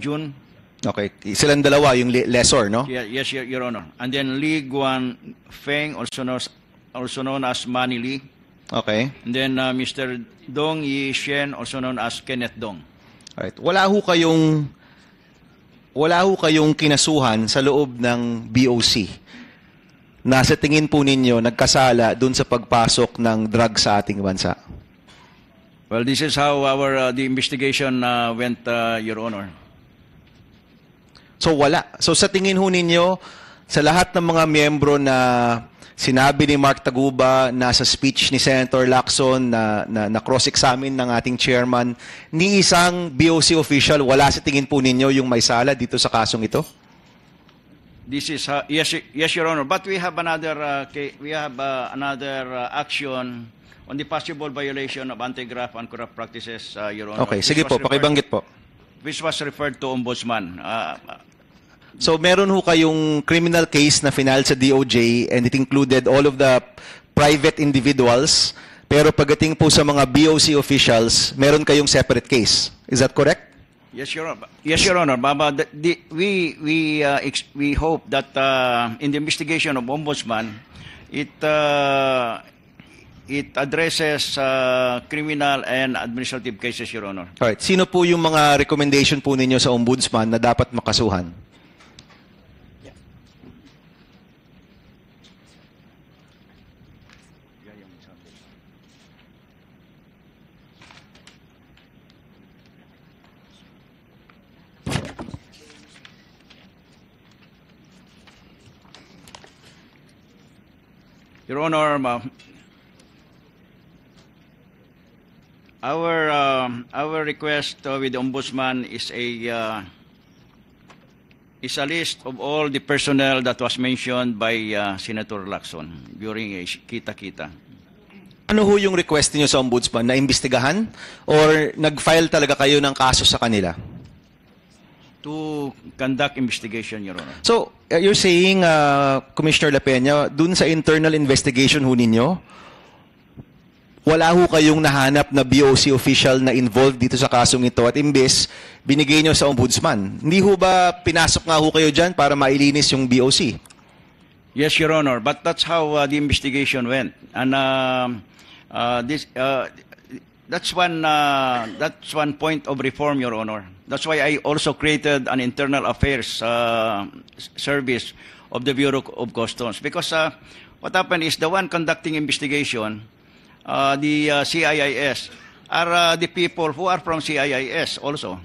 Jun. Okay. Silang dalawa, yung lessor, no? Yes, Your Honor. And then Li Guan Feng, also known as Manny Lee. Okay. And then Mr. Dong Yi Shen, also known as Kenneth Dong. Alright. Wala ho kayong kinasuhan sa loob ng BOC na sa tingin po ninyo nagkasala dun sa pagpasok ng drug sa ating bansa? Well, this is how the investigation went, Your Honor. So wala. So sa tingin ho ninyo, sa lahat ng mga miyembro na sinabi ni Mark Taguba na sa speech ni Senator Lacson na cross-examine ng ating chairman, ni isang BOC official, wala sa tingin po ninyo yung may sala dito sa kasong ito? This is yes, Your Honor. But we have another action on the possible violation of anti-graft and corrupt practices, Your Honor. Okay, sige po, pakibanggit po. Which was referred to Ombudsman. So meron ho kayong criminal case na final sa DOJ and it included all of the private individuals, pero pagdating po sa mga BOC officials, meron kayong separate case. Is that correct? Yes, Your Honor. Yes, Your Honor. We hope that in the investigation of Ombudsman, it addresses criminal and administrative cases, Your Honor. Alright. Sino po yung mga recommendation po ninyo sa Ombudsman na dapat makasuhan? Your Honor, our request with the Ombudsman is a list of all the personnel that was mentioned by Senator Lacson during a kita-kita. Ano ho yung request niyo sa Ombudsman? Na imbestigahan? Or nag-file talaga kayo ng kaso sa kanila? To conduct investigation, Your Honor. So, you're saying, Commissioner La Peña, dun sa internal investigation ho ninyo, wala ho kayong nahanap na BOC official na involved dito sa kasong ito at imbes, binigay nyo sa Ombudsman. Hindi ho ba pinasok nga ho kayo dyan para mailinis yung BOC? Yes, Your Honor, but that's how the investigation went. And that's one point of reform, Your Honor. That's why I also created an internal affairs service of the Bureau of Customs. Because what happened is the one conducting investigation, the CIIS, are the people who are from CIIS also.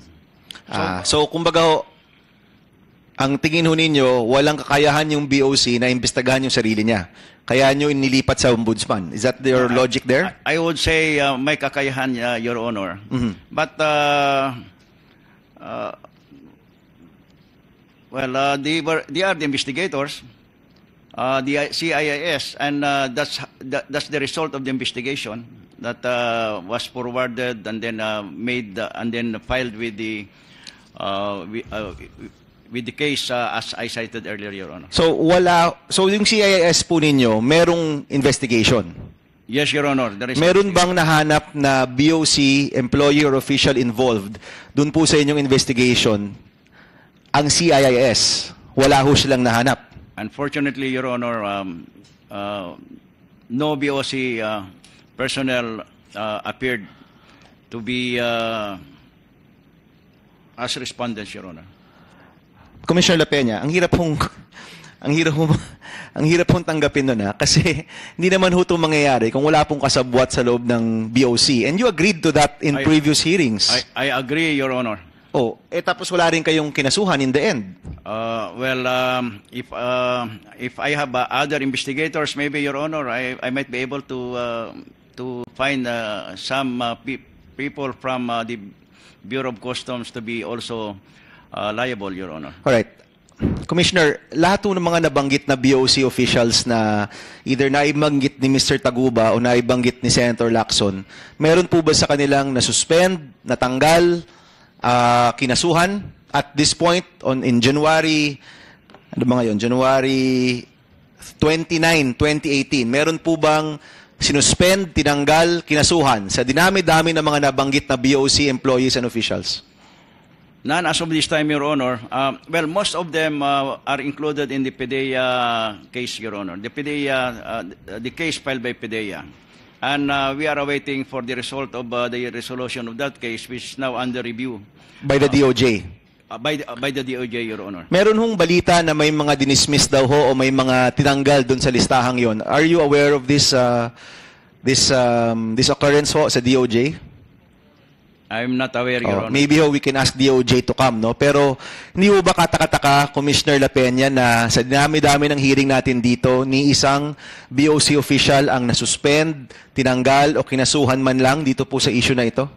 So kumbaga ho, ang tingin ho ninyo, walang kakayahan yung BOC na imbestigahan yung sarili niya. Kaya nyo inilipat sa Ombudsman. Is that your logic there? I would say may kakayahan, Your Honor. Mm-hmm. But, they are the investigators, the CIIS, and that's the result of the investigation that was forwarded and then made and then filed with the case as I cited earlier, Your Honor. So yung CIS po ninyo, merong investigation? Yes, Your Honor. Meron bang nahanap na BOC employee or official involved dun po sa inyong investigation ang CIS? Wala ho silang nahanap? Unfortunately, Your Honor, no BOC personnel appeared to be as respondents, Your Honor. Commissioner La Peña, ang hirap hong tanggapin nun kasi hindi naman ho itong mangyayari kung wala pong kasabwat sa loob ng BOC. And you agreed to that in previous hearings. I agree, Your Honor. Oh, tapos wala rin kayong kinasuhan in the end. If I have other investigators, maybe, Your Honor, I might be able to find some people from the Bureau of Customs to be also liable, Your Honor. All right. Commissioner, lahat ng mga nabanggit na BOC officials na either naibanggit ni Mr. Taguba o naibanggit ni Senator Lacson, meron po ba sa kanilang na-suspend, natanggal, kinasuhan at this point in January, ano ba ngayon? January 29, 2018, meron po bang sinuspend, tinanggal, kinasuhan sa dinami-dami ng mga nabanggit na BOC employees and officials? None as of this time, Your Honor. Well, most of them are included in the PDEA case, Your Honor. The case filed by PDEA. And we are awaiting for the result of the resolution of that case, which is now under review. By the DOJ? By the DOJ, Your Honor. Meron hong balita na may mga dinismiss daw ho o may mga tinanggal doon sa listahang yon. Are you aware of this occurrence ho sa DOJ? I'm not aware, Your Honor. Maybe we can ask DOJ to come, no? Pero hindi ho ba katakataka, Commissioner La Peña, na sa dami-dami ng hearing natin dito, ni isang BOC official ang nasuspend, tinanggal o kinasuhan man lang dito po sa issue na ito?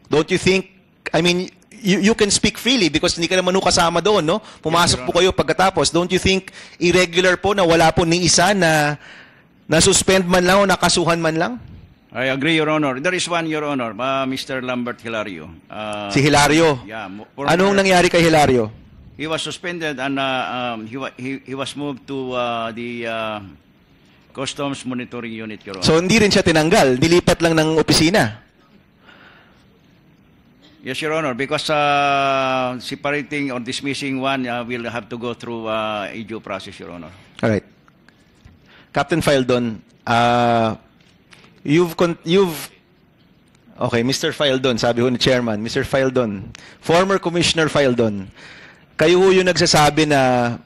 Don't you think, I mean, you can speak freely because hindi ka naman ho kasama doon, no? Pumasok po kayo pagkatapos. Don't you think irregular po na wala po ni isa na nasuspend man lang o nakasuhan man lang? I agree, Your Honor. There is one, Your Honor, Mr. Lambert Hilario. Si Hilario? Yeah. Anong nangyari kay Hilario? He was suspended and he was moved to the Customs Monitoring Unit, Your Honor. So hindi rin siya tinanggal, nilipat lang ng opisina? Yes, Your Honor, because separating or dismissing one will have to go through a due process, Your Honor. All right. Captain Fildon, okay, Mr. Fildon, sabi ho ni Chairman, Mr. Fildon, former Commissioner Fildon, kayo ho yung nagsasabi na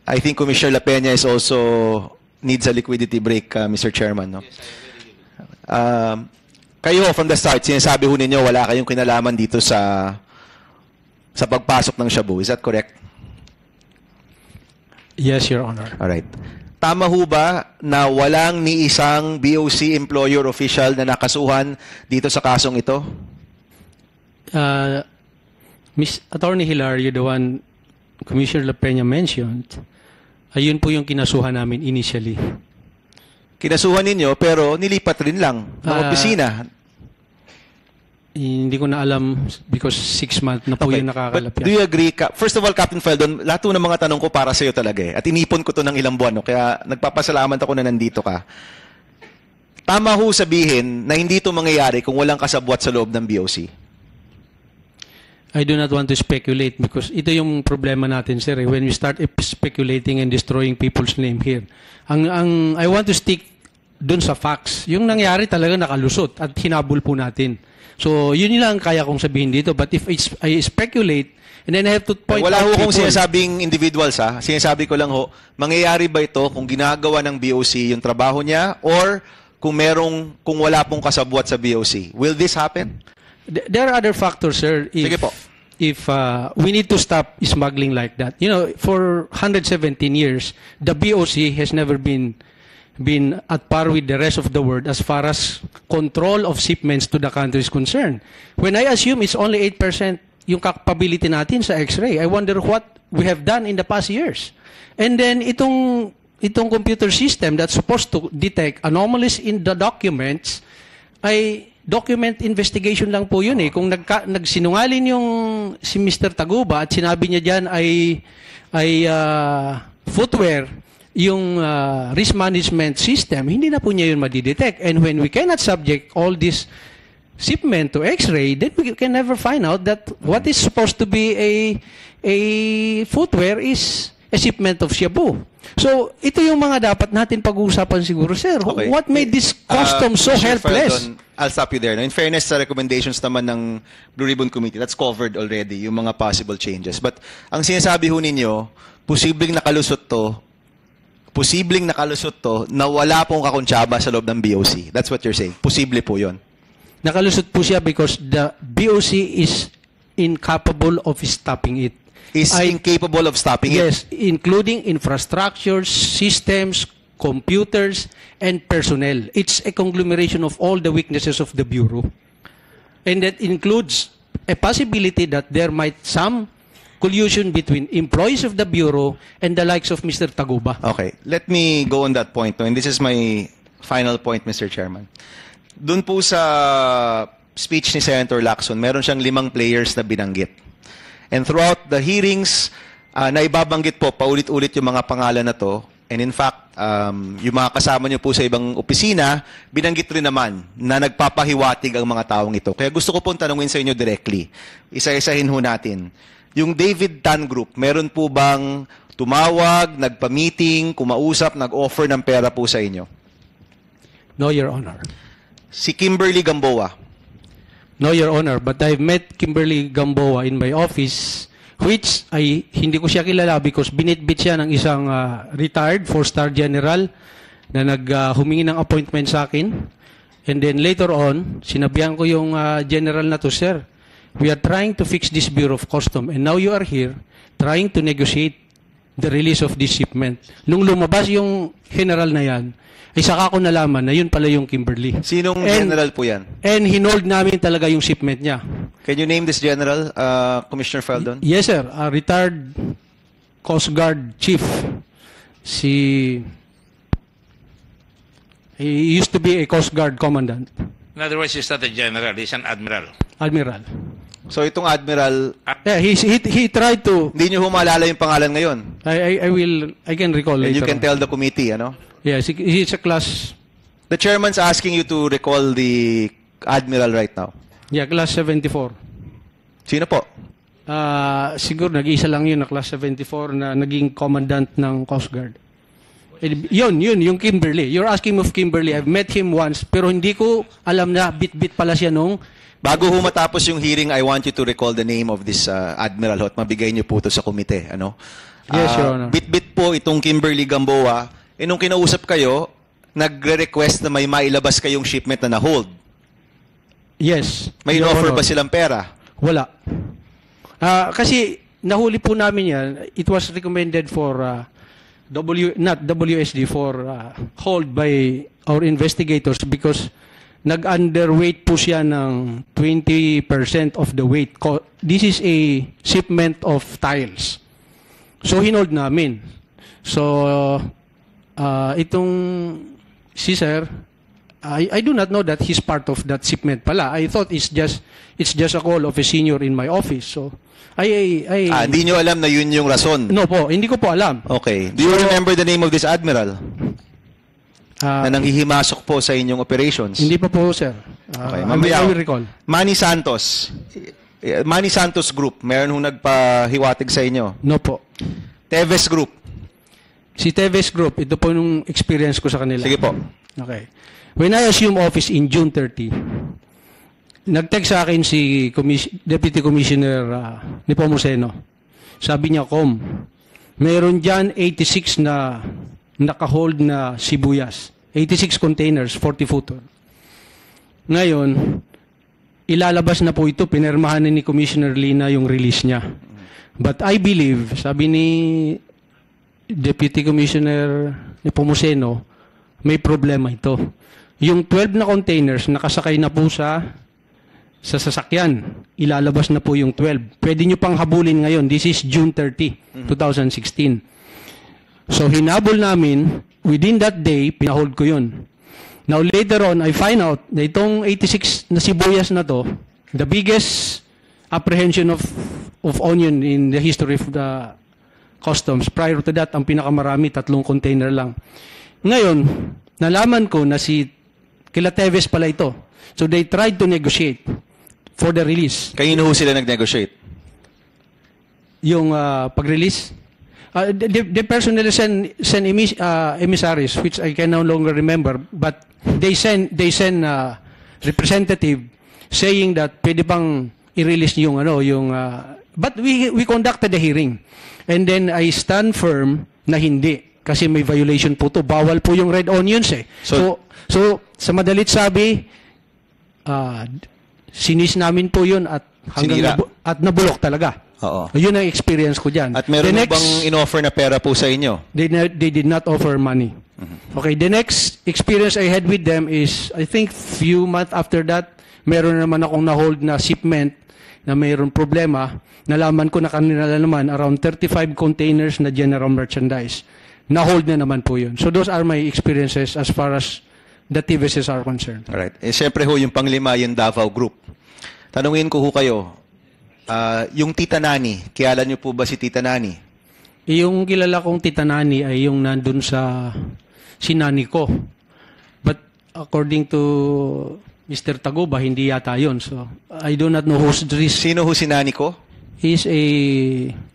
I think Commissioner La Peña is also needs a liquidity break, Mr. Chairman, no? Kayo from the start, sinasabi ho ninyo wala kayong kinalaman dito sa pagpasok ng Shabu. Is that correct? Yes, Your Honor. All right. Tama ho ba na walang ni isang BOC employer official na nakasuhan dito sa kasong ito? Miss Attorney Hilario, the one Commissioner La Peña mentioned, ayun po yung kinasuhan namin initially. Kinasuhan ninyo pero nilipat rin lang ng opisina. Hindi ko na alam because 6 months na po yung nakakalapit. But do you agree? First of all, Captain Feldon, lahat ng mga tanong ko para sa iyo talaga eh. At inipon ko to ng ilang buwan. No? Kaya nagpapasalamat ako na nandito ka. Tama ho sabihin na hindi ito mangyayari kung walang kasabwat sa loob ng BOC. I do not want to speculate because ito yung problema natin, sir. When we start speculating and destroying people's name here. I want to stick dun sa facts. Yung nangyari talaga nakalusot at hinabol po natin. So, yun lang kaya kong sabihin dito. But if I speculate, and then I have to point wala out ho kung people. sinasabing individuals, ha? Sinasabi ko lang ho, mangyayari ba ito kung ginagawa ng BOC yung trabaho niya or kung wala pong kasabwat sa BOC? Will this happen? There are other factors, sir. Sige po. If we need to stop smuggling like that. You know, for 117 years, the BOC has never been at par with the rest of the world as far as control of shipments to the country is concerned. When I assume it's only 8% yung capability natin sa X-ray, I wonder what we have done in the past years. And then itong computer system that's supposed to detect anomalies in the documents ay document investigation lang po yun eh. Kung nagsinungaling yung si Mr. Taguba at sinabi niya diyan ay footwear yung risk management system, hindi na po niya yun madidetect. And when we cannot subject all this shipment to X-ray, then we can never find out that what is supposed to be a footwear is a shipment of shabu. So, ito yung mga dapat natin pag-uusapan siguro, sir. Okay. What made this custom so helpless? I'll stop you there. No? In fairness sa recommendations naman ng Blue Ribbon Committee, that's covered already, yung mga possible changes. But ang sinasabi ho ninyo, posibleng nakalusot to na wala pong kakuntsaba sa loob ng BOC. That's what you're saying. Posible po yon. Nakalusot po siya because the BOC is incapable of stopping it. Is incapable of stopping it? Yes, including infrastructures, systems, computers, and personnel. It's a conglomeration of all the weaknesses of the Bureau. And that includes a possibility that there might some collusion between employees of the Bureau and the likes of Mr. Taguba. Okay. Let me go on that point. No? And this is my final point, Mr. Chairman. Doon po sa speech ni Senator Lacson, meron siyang 5 players na binanggit. And throughout the hearings, naibabanggit po paulit-ulit yung mga pangalan na to. And in fact, yung mga kasama niyo po sa ibang opisina, binanggit rin naman na nagpapahiwatig ang mga taong ito. Kaya gusto ko pong tanungin sa inyo directly. Isa-isahin ho natin. Yung David Tan Group, meron po bang tumawag, nagpa-meeting, kumausap, nag-offer ng pera po sa inyo? No, Your Honor. Si Kimberly Gamboa. No, Your Honor, but I've met Kimberly Gamboa in my office, which ay hindi ko siya kilala because binitbit siya ng isang retired 4-star general na humingi ng appointment sa akin. And then later on, sinabihan ko yung general na to, sir, we are trying to fix this Bureau of Custom and now you are here trying to negotiate the release of this shipment. Nung lumabas yung general na yan, ay saka ko nalaman na yun pala yung Kimberly. Sinong general po yan? And hinold namin talaga yung shipment niya. Can you name this general, Commissioner Feldon? Yes, sir. Retired Coast Guard Chief. He used to be a Coast Guard Commandant. In other words, he's not a general, he's an admiral. Admiral. So itong admiral, Yeah, he tried to... hindi nyo humalala yung pangalan ngayon. I can recall And later you can on. tell the committee, ano? Yes, he's a class... The chairman's asking you to recall the admiral right now. Yeah, class 74. Sino po? Siguro nag-isa lang yun na class 74 na naging commandant ng Coast Guard. Yun, yung Kimberly. You're asking of Kimberly. I've met him once, pero hindi ko alam na bit-bit pala siya nung... Bago ho matapos yung hearing, I want you to recall the name of this admiral at mabigay niyo po ito sa komite. Ano? Yes, Your Honor. Bit-bit po itong Kimberly Gamboa. Nung kinausap kayo, nagre-request na may mailabas kayong shipment na na-hold. Yes. May Your offer Honor. ba silang pera? Wala. Kasi nahuli po namin yan. It was recommended for not WSD for hold by our investigators because nag-underweight po siya ng 20% of the weight. This is a shipment of tiles. So hinold namin. So itong si sir, I do not know that he's part of that shipment pala. I thought it's just a call of a senior in my office. So Hindi nyo alam na yun yung rason. No po, hindi ko po alam. Okay. Do you remember the name of this admiral? Na nanghihimasok po sa inyong operations? Hindi pa po, sir. Okay, I will recall. Manny Santos. Manny Santos Group, meron hong nagpahiwatig sa inyo. No po. Teves Group. Si Teves Group, ito po yung experience ko sa kanila. Sige po. Okay. When I assumed office in June 30, nag-text sa akin si Deputy Commissioner Nepomuceno. Sabi niya, meron dyan 86 na naka-hold na sibuyas. 86 containers, 40-footer. Ngayon, ilalabas na po ito, pinirmahan ni Commissioner Lina yung release niya. But I believe, sabi ni Deputy Commissioner Nepomuceno, may problema ito. Yung 12 na containers, nakasakay na po sa sasakyan. Ilalabas na po yung 12. Pwede nyo pang habulin ngayon. This is June 30, 2016. So, hinabol namin. Within that day, pinahold ko yun. Now, later on, I find out na itong 86 na sibuyas na to, the biggest apprehension of onion in the history of the customs. Prior to that, ang pinakamarami, 3 container lang. Ngayon, nalaman ko na kila Teves pala ito. So they tried to negotiate for the release. Kanino ho sila nag-negotiate? Yung pag-release? The personnel send emissaries, which I can no longer remember, but they send representative saying that pwede bang i-release yung but we conducted the hearing. And then I stand firm na hindi. Kasi may violation po to. Bawal po yung red onions eh. So sa madalit sabi, sinis namin po yun at Sinira. At nabulok talaga. Oo. Yun ang experience ko dyan. At meron The na bang in-offer na pera po sa inyo? They did not offer money. Okay, the next experience I had with them is, I think few months after that, meron naman akong na-hold na shipment na mayroon problema. Nalaman ko na kanila naman around 35 containers na general merchandise. Na-hold na naman po yun. So those are my experiences as far as the TVSs are concerned. Alright. Siyempre ho, yung panglima, yung Davao Group. Tanungin ko ho kayo, yung Tita Nani, kilala niyo po ba si Tita Nani? Yung kilala kong Tita Nani ay yung nandun sa sinani ko. But according to Mr. Taguba, hindi yata yun. So I do not know who's this. Sino ho si Nani ko? He's a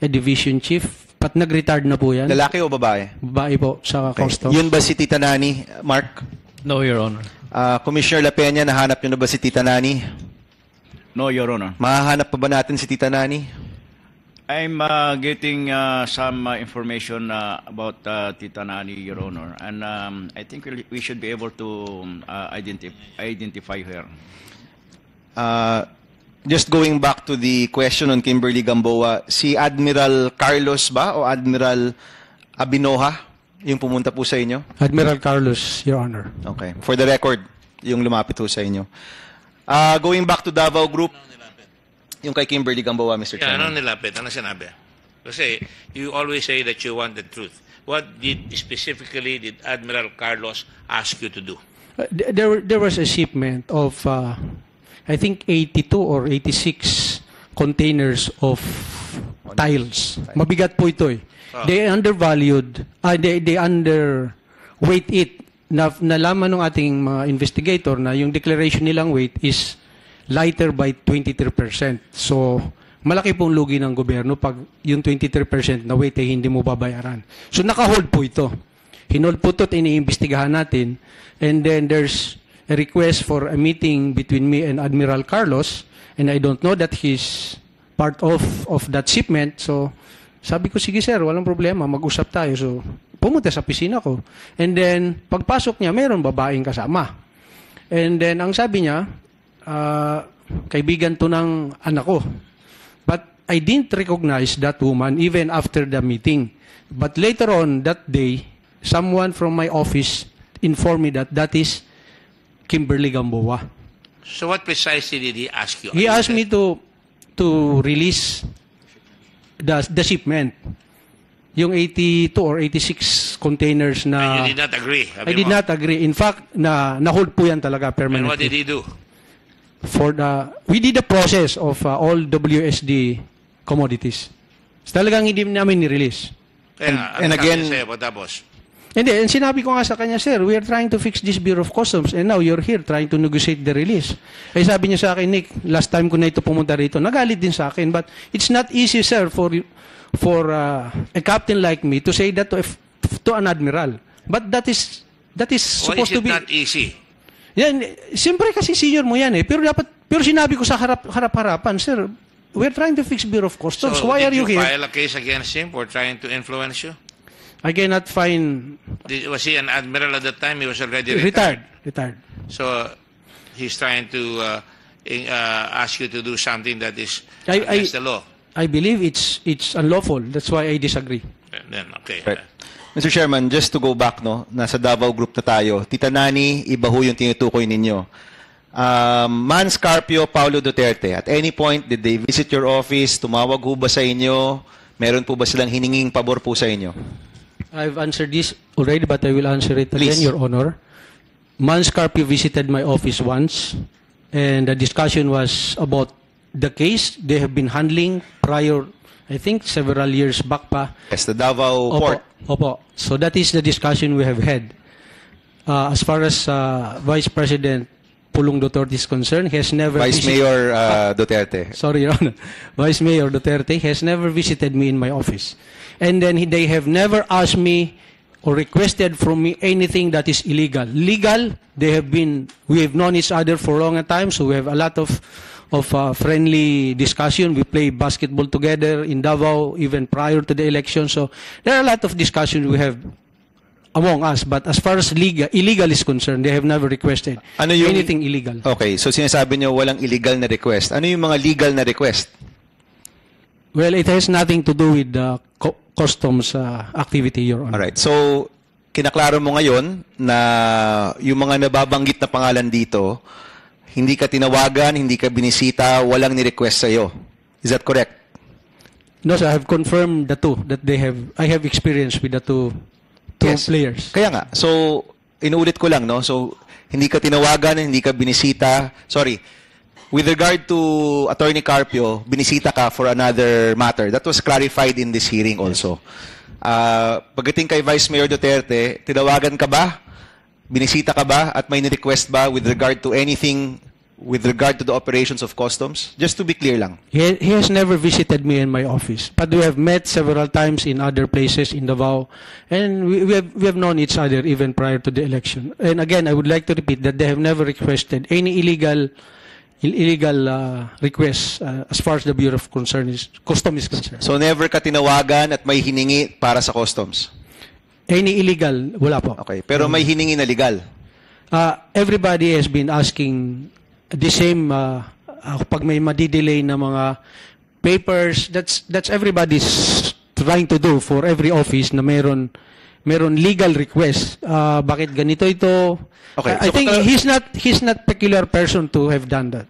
division chief. But nag-retired na po yan. Lalaki o babae? Babae po sa Customs. Yun ba si Tita Nani, Mark? No, Your Honor. Commissioner La Peña, nahanap niyo na ba si Tita Nani? No, Your Honor. Mahahanap pa ba natin si Tita Nani? I'm getting some information about Tita Nani, Your Honor, and I think we should be able to identify her. Just going back to the question on Kimberly Gamboa, si Admiral Carlos ba o Admiral Abinoha yung pumunta po sa inyo? Admiral Carlos, Your Honor. Okay. For the record, yung lumapit po sa inyo. Going back to Davao Group, yung kay Kimberly Gamboa, Mr. Yeah, Chairman. ano nilapit? Ano sinabi? Kasi you always say that you want the truth. What specifically did Admiral Carlos ask you to do? There was a shipment of, I think, 82 or 86 containers of tiles. Mabigat po ito eh. They undervalued, they underweight it. Nalaman ng ating mga investigator na yung declaration nilang weight is lighter by 23%. So, malaki pong lugi ng gobyerno pag yung 23% na weight ay hindi mo babayaran. So, naka-hold po ito. Hinold po ito at iniimbestigahan natin. And then there's a request for a meeting between me and Admiral Carlos. And I don't know that he's part of that shipment. So, sabi ko, sige sir, walang problema, mag-usap tayo. So, pumunta sa pisina ko. And then, pagpasok niya, mayroon babaeng kasama. And then, ang sabi niya, kaibigan to ng anak ko. But I didn't recognize that woman even after the meeting. But later on that day, someone from my office informed me that that is Kimberly Gamboa. So what precisely did he ask you? He asked me to release the shipment. Yung 82 or 86 containers na... And you did not agree? I did not agree. In fact, na-hold po yan talaga permanently. And what did he do? We did the process of all WSD commodities. Talagang hindi namin ni-release. And again... Tapos? Hindi, and sinabi ko nga sa kanya, sir, we are trying to fix this Bureau of Customs and now you're here trying to negotiate the release. Eh sabi niya sa akin, Nick, last time ko na ito pumunta rito, nagalit din sa akin, but it's not easy, sir, for a captain like me to say that to an admiral. But that is supposed to be... Why is it not easy? Yan, siyempre kasi senior mo yan eh. Pero sinabi ko sa harap-harapan, sir, we're trying to fix Bureau of Customs. So why are you did you here? file a case against him for trying to influence you? I cannot find... Was he an admiral at that time? He was already retired. Retired. So he's trying to ask you to do something that is against the law. I believe it's unlawful. That's why I disagree. Then, okay. Right. Mr. Chairman, just to go back, no, nasa Davao Group na tayo. Tita Nani, iba ho yung tinutukoy ninyo. Man Scarpio, Paulo Duterte, at any point, did they visit your office? Tumawag ho ba sa inyo? Meron po ba silang hininging pabor po sa inyo? I've answered this already, but I will answer it again, Please. Your Honor. Man Scarpio visited my office once, and the discussion was about the case they have been handling prior, I think, several years back pa. Yes, the Davao Port. Opo. So that is the discussion we have had. As far as Vice President Pulong Duterte is concerned, he has never... Vice Mayor Duterte. Sorry, Your Honor. Vice Mayor Duterte has never visited me in my office. And then they have never asked me or requested from me anything that is illegal. Legal, we have known each other for a long time, so we have a lot of friendly discussion. We play basketball together in Davao even prior to the election. So there are a lot of discussions we have among us. But as far as illegal is concerned, they have never requested anything illegal. Okay, so sinasabi nyo walang illegal na request. Ano yung mga legal na request? Well, it has nothing to do with the customs activity, Your Honor. Alright, so kinaklaro mo ngayon na yung mga nababanggit na pangalan dito, hindi ka tinawagan, hindi ka binisita, walang ni-request sa'yo. Is that correct? No, sir, I have confirmed the two that I have experience with the two Yes. players. Kaya nga, so inuulit ko lang, no? So hindi ka tinawagan, hindi ka binisita. Sorry. With regard to Attorney Carpio, binisita ka for another matter. That was clarified in this hearing also. Pagdating kay Vice Mayor Duterte, tinawagan ka ba? Binisita ka ba? At may ni-request ba with regard to anything with regard to the operations of customs? Just to be clear lang. He has never visited me in my office, but we have met several times in other places in Davao, and we have known each other even prior to the election. And again, I would like to repeat that they have never requested any illegal requests as far as the Bureau of Customs is concerned. So never ka tinawagan at may hiningi para sa customs? Any illegal, wala po. Okay, pero may hiningi na legal? Everybody has been asking the same, pag may madidelay na mga papers, that's everybody's trying to do for every office na meron legal request. Bakit ganito ito? Okay, I so think he's not peculiar person to have done that.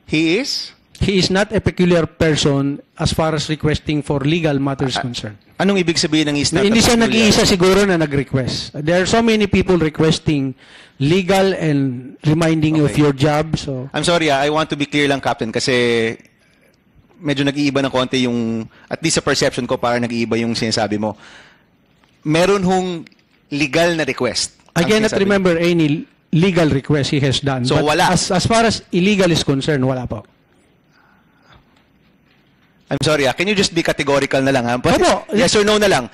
He is? He is not a peculiar person as far as requesting for legal matters concerned. Anong ibig sabihin ng is not Hindi a siya peculiar? nag-iisa siguro na nag-request. There are so many people requesting legal and reminding you of your job. So I'm sorry, I want to be clear lang, Captain, kasi medyo nag-iiba ng konti yung, at least sa perception ko, parang nag-iiba yung sinasabi mo. Meron hong legal na request. I cannot remember any legal request he has done. So, But wala. As far as illegal is concerned, wala po. I'm sorry, can you just be categorical na lang? Opo. Yes or no na lang.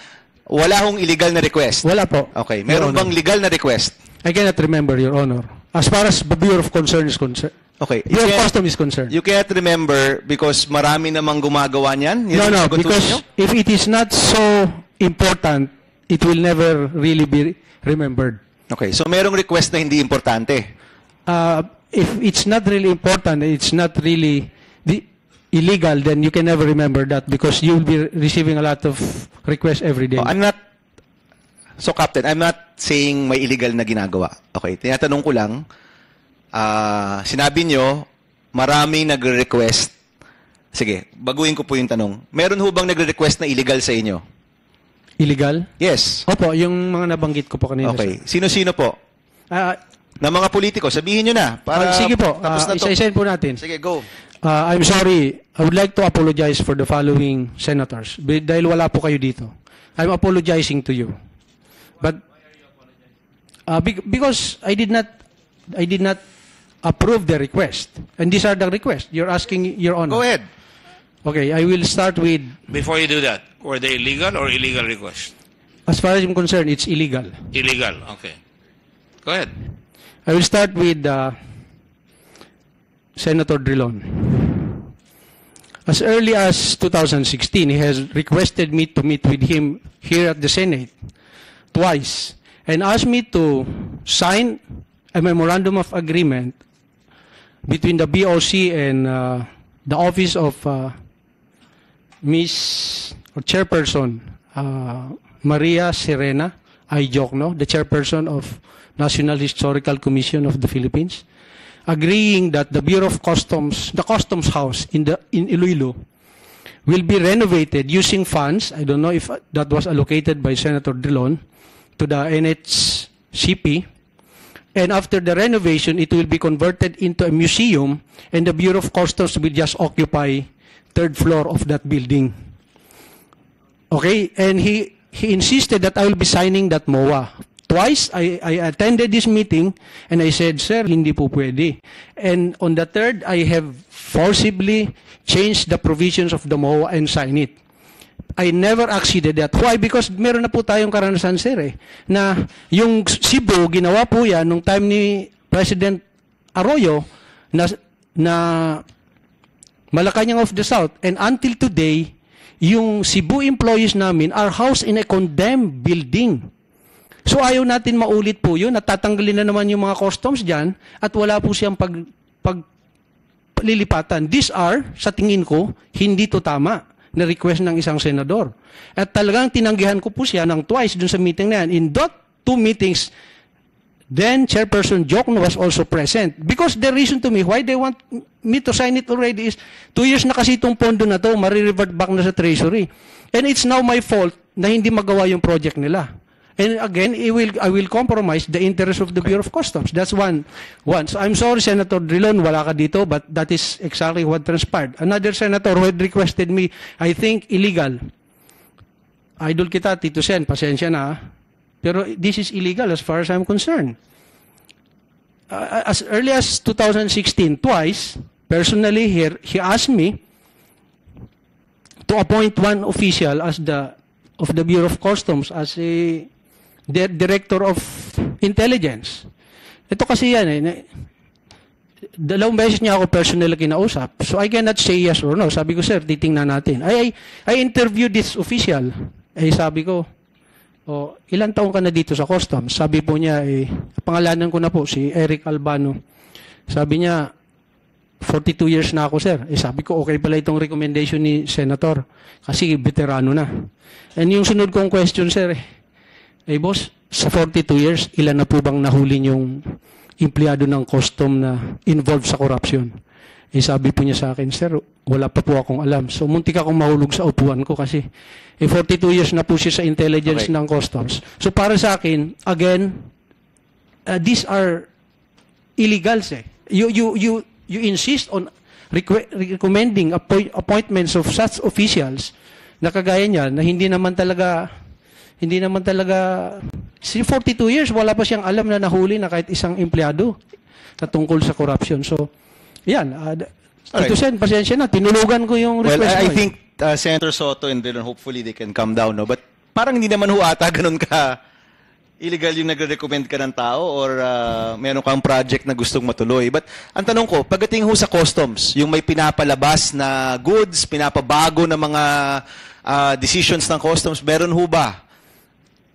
Wala hong illegal na request. Wala po. Okay, meron Your bang Honor. legal na request? I cannot remember, Your Honor. As far as the Bureau of Concern is concerned. Okay. Bureau of Custom is concerned. You can't remember because marami namang gumagawa niyan? Yan No, ang no, sagot because niyo? if it is not so important, it will never really be remembered. Okay, so merong request na hindi importante. If it's not really important, it's not really illegal, then you can never remember that because you will be receiving a lot of requests every day. So, Captain, I'm not saying may illegal na ginagawa. Okay, tinatanong ko lang, sinabi nyo, maraming nagre-request. Sige, baguhin ko po yung tanong. Meron ho bang nagre-request na illegal sa inyo? Illegal? Yes. Opo, yung mga nabanggit ko po kanina. Okay. Sino-sino po? Sir. Na mga politiko, sabihin nyo na. Para Sige po, tapos na to. isa-isahin po natin. Sige, go. I'm sorry. I would like to apologize for the following senators. Dahil wala po kayo dito. I'm apologizing to you. But because I did not approve the request. And these are the requests. You're asking, Your Honor. Go ahead. Okay, I will start with, Before you do that, were they legal or illegal requests? as far as I'm concerned, it's illegal. Illegal, okay. Go ahead. I will start with Senator Drilon. As early as 2016, he has requested me to meet with him here at the Senate twice and asked me to sign a memorandum of agreement between the BOC and the office of Miss or Chairperson Maria Serena Ayjokno, the Chairperson of National Historical Commission of the Philippines, agreeing that the Bureau of Customs, the Customs House in Iloilo, will be renovated using funds. I don't know if that was allocated by Senator Drilon to the NHCP. And after the renovation, it will be converted into a museum, and the Bureau of Customs will just occupy third floor of that building. Okay, and he insisted that I will be signing that MOA. Twice, I attended this meeting, and I said, sir, hindi po pwede. And on the third, I have forcibly changed the provisions of the MOA and signed it. I never acceded that. Why? Because meron na po tayong karanasan, sir, na yung Cebu, ginawa po yan nung time ni President Arroyo na Malacanang of the South. And until today, yung Cebu employees namin are housed in a condemned building. So ayaw natin maulit po yun. Natatanggalin na naman yung mga customs dyan at wala po siyang paglilipatan. These are, sa tingin ko, hindi to tama na request ng isang senador. At talagang tinanggihan ko po siya ng twice dun sa meeting na yan. In that 2 meetings, then Chairperson Jokno was also present. Because the reason to me why they want me to sign it already is 2 years na kasi itong pondo na to, marirevert back na sa Treasury. And it's now my fault na hindi magawa yung project nila. And again, I will compromise the interest of the Bureau of Customs. That's one. So I'm sorry, Senator Drilon, wala ka dito, but that is exactly what transpired. Another senator who had requested me, I think, illegal. Idol kita, Tito Sen, pasensya na. Pero this is illegal as far as I'm concerned. As early as 2016, twice, personally, he asked me to appoint one official as of the Bureau of Customs as a Director of Intelligence. Ito kasi yan dalawang beses niya ako personally kinausap. So I cannot say yes or no. Sabi ko, sir, titingnan natin. I interviewed this official. Sabi ko, ilan taong ka na dito sa Customs? Sabi po niya, pangalanan ko na po, si Eric Albano. Sabi niya, 42 years na ako, sir. Sabi ko, okay pala itong recommendation ni Senator. Kasi veterano na. And yung sunod kong question, sir, boss, sa 42 years, ilan na po bang nahuli yung empleyado ng custom na involved sa corruption? Sabi po niya sa akin, sir, wala pa po akong alam. So, muntik akong mahulog sa upuan ko kasi 42 years na po siya sa intelligence ng customs. So, para sa akin, again, these are illegals. You insist on recommending appointments of such officials na kagaya niya na hindi naman talaga 42 years, wala pa siyang alam na nahuli na kahit isang empleyado na tungkol sa corruption. So, yan. Ito Sen, pasensya na. Tinulugan ko yung request. Well, I think Senator Soto and Dillon, hopefully they can come down, no? But parang hindi naman ho ata ganun ka illegal yung nagre-recommend ka ng tao or meron kang project na gustong matuloy. But ang tanong ko, pagdating ho sa customs, yung may pinapalabas na goods, pinapabago na mga decisions ng customs, meron ho ba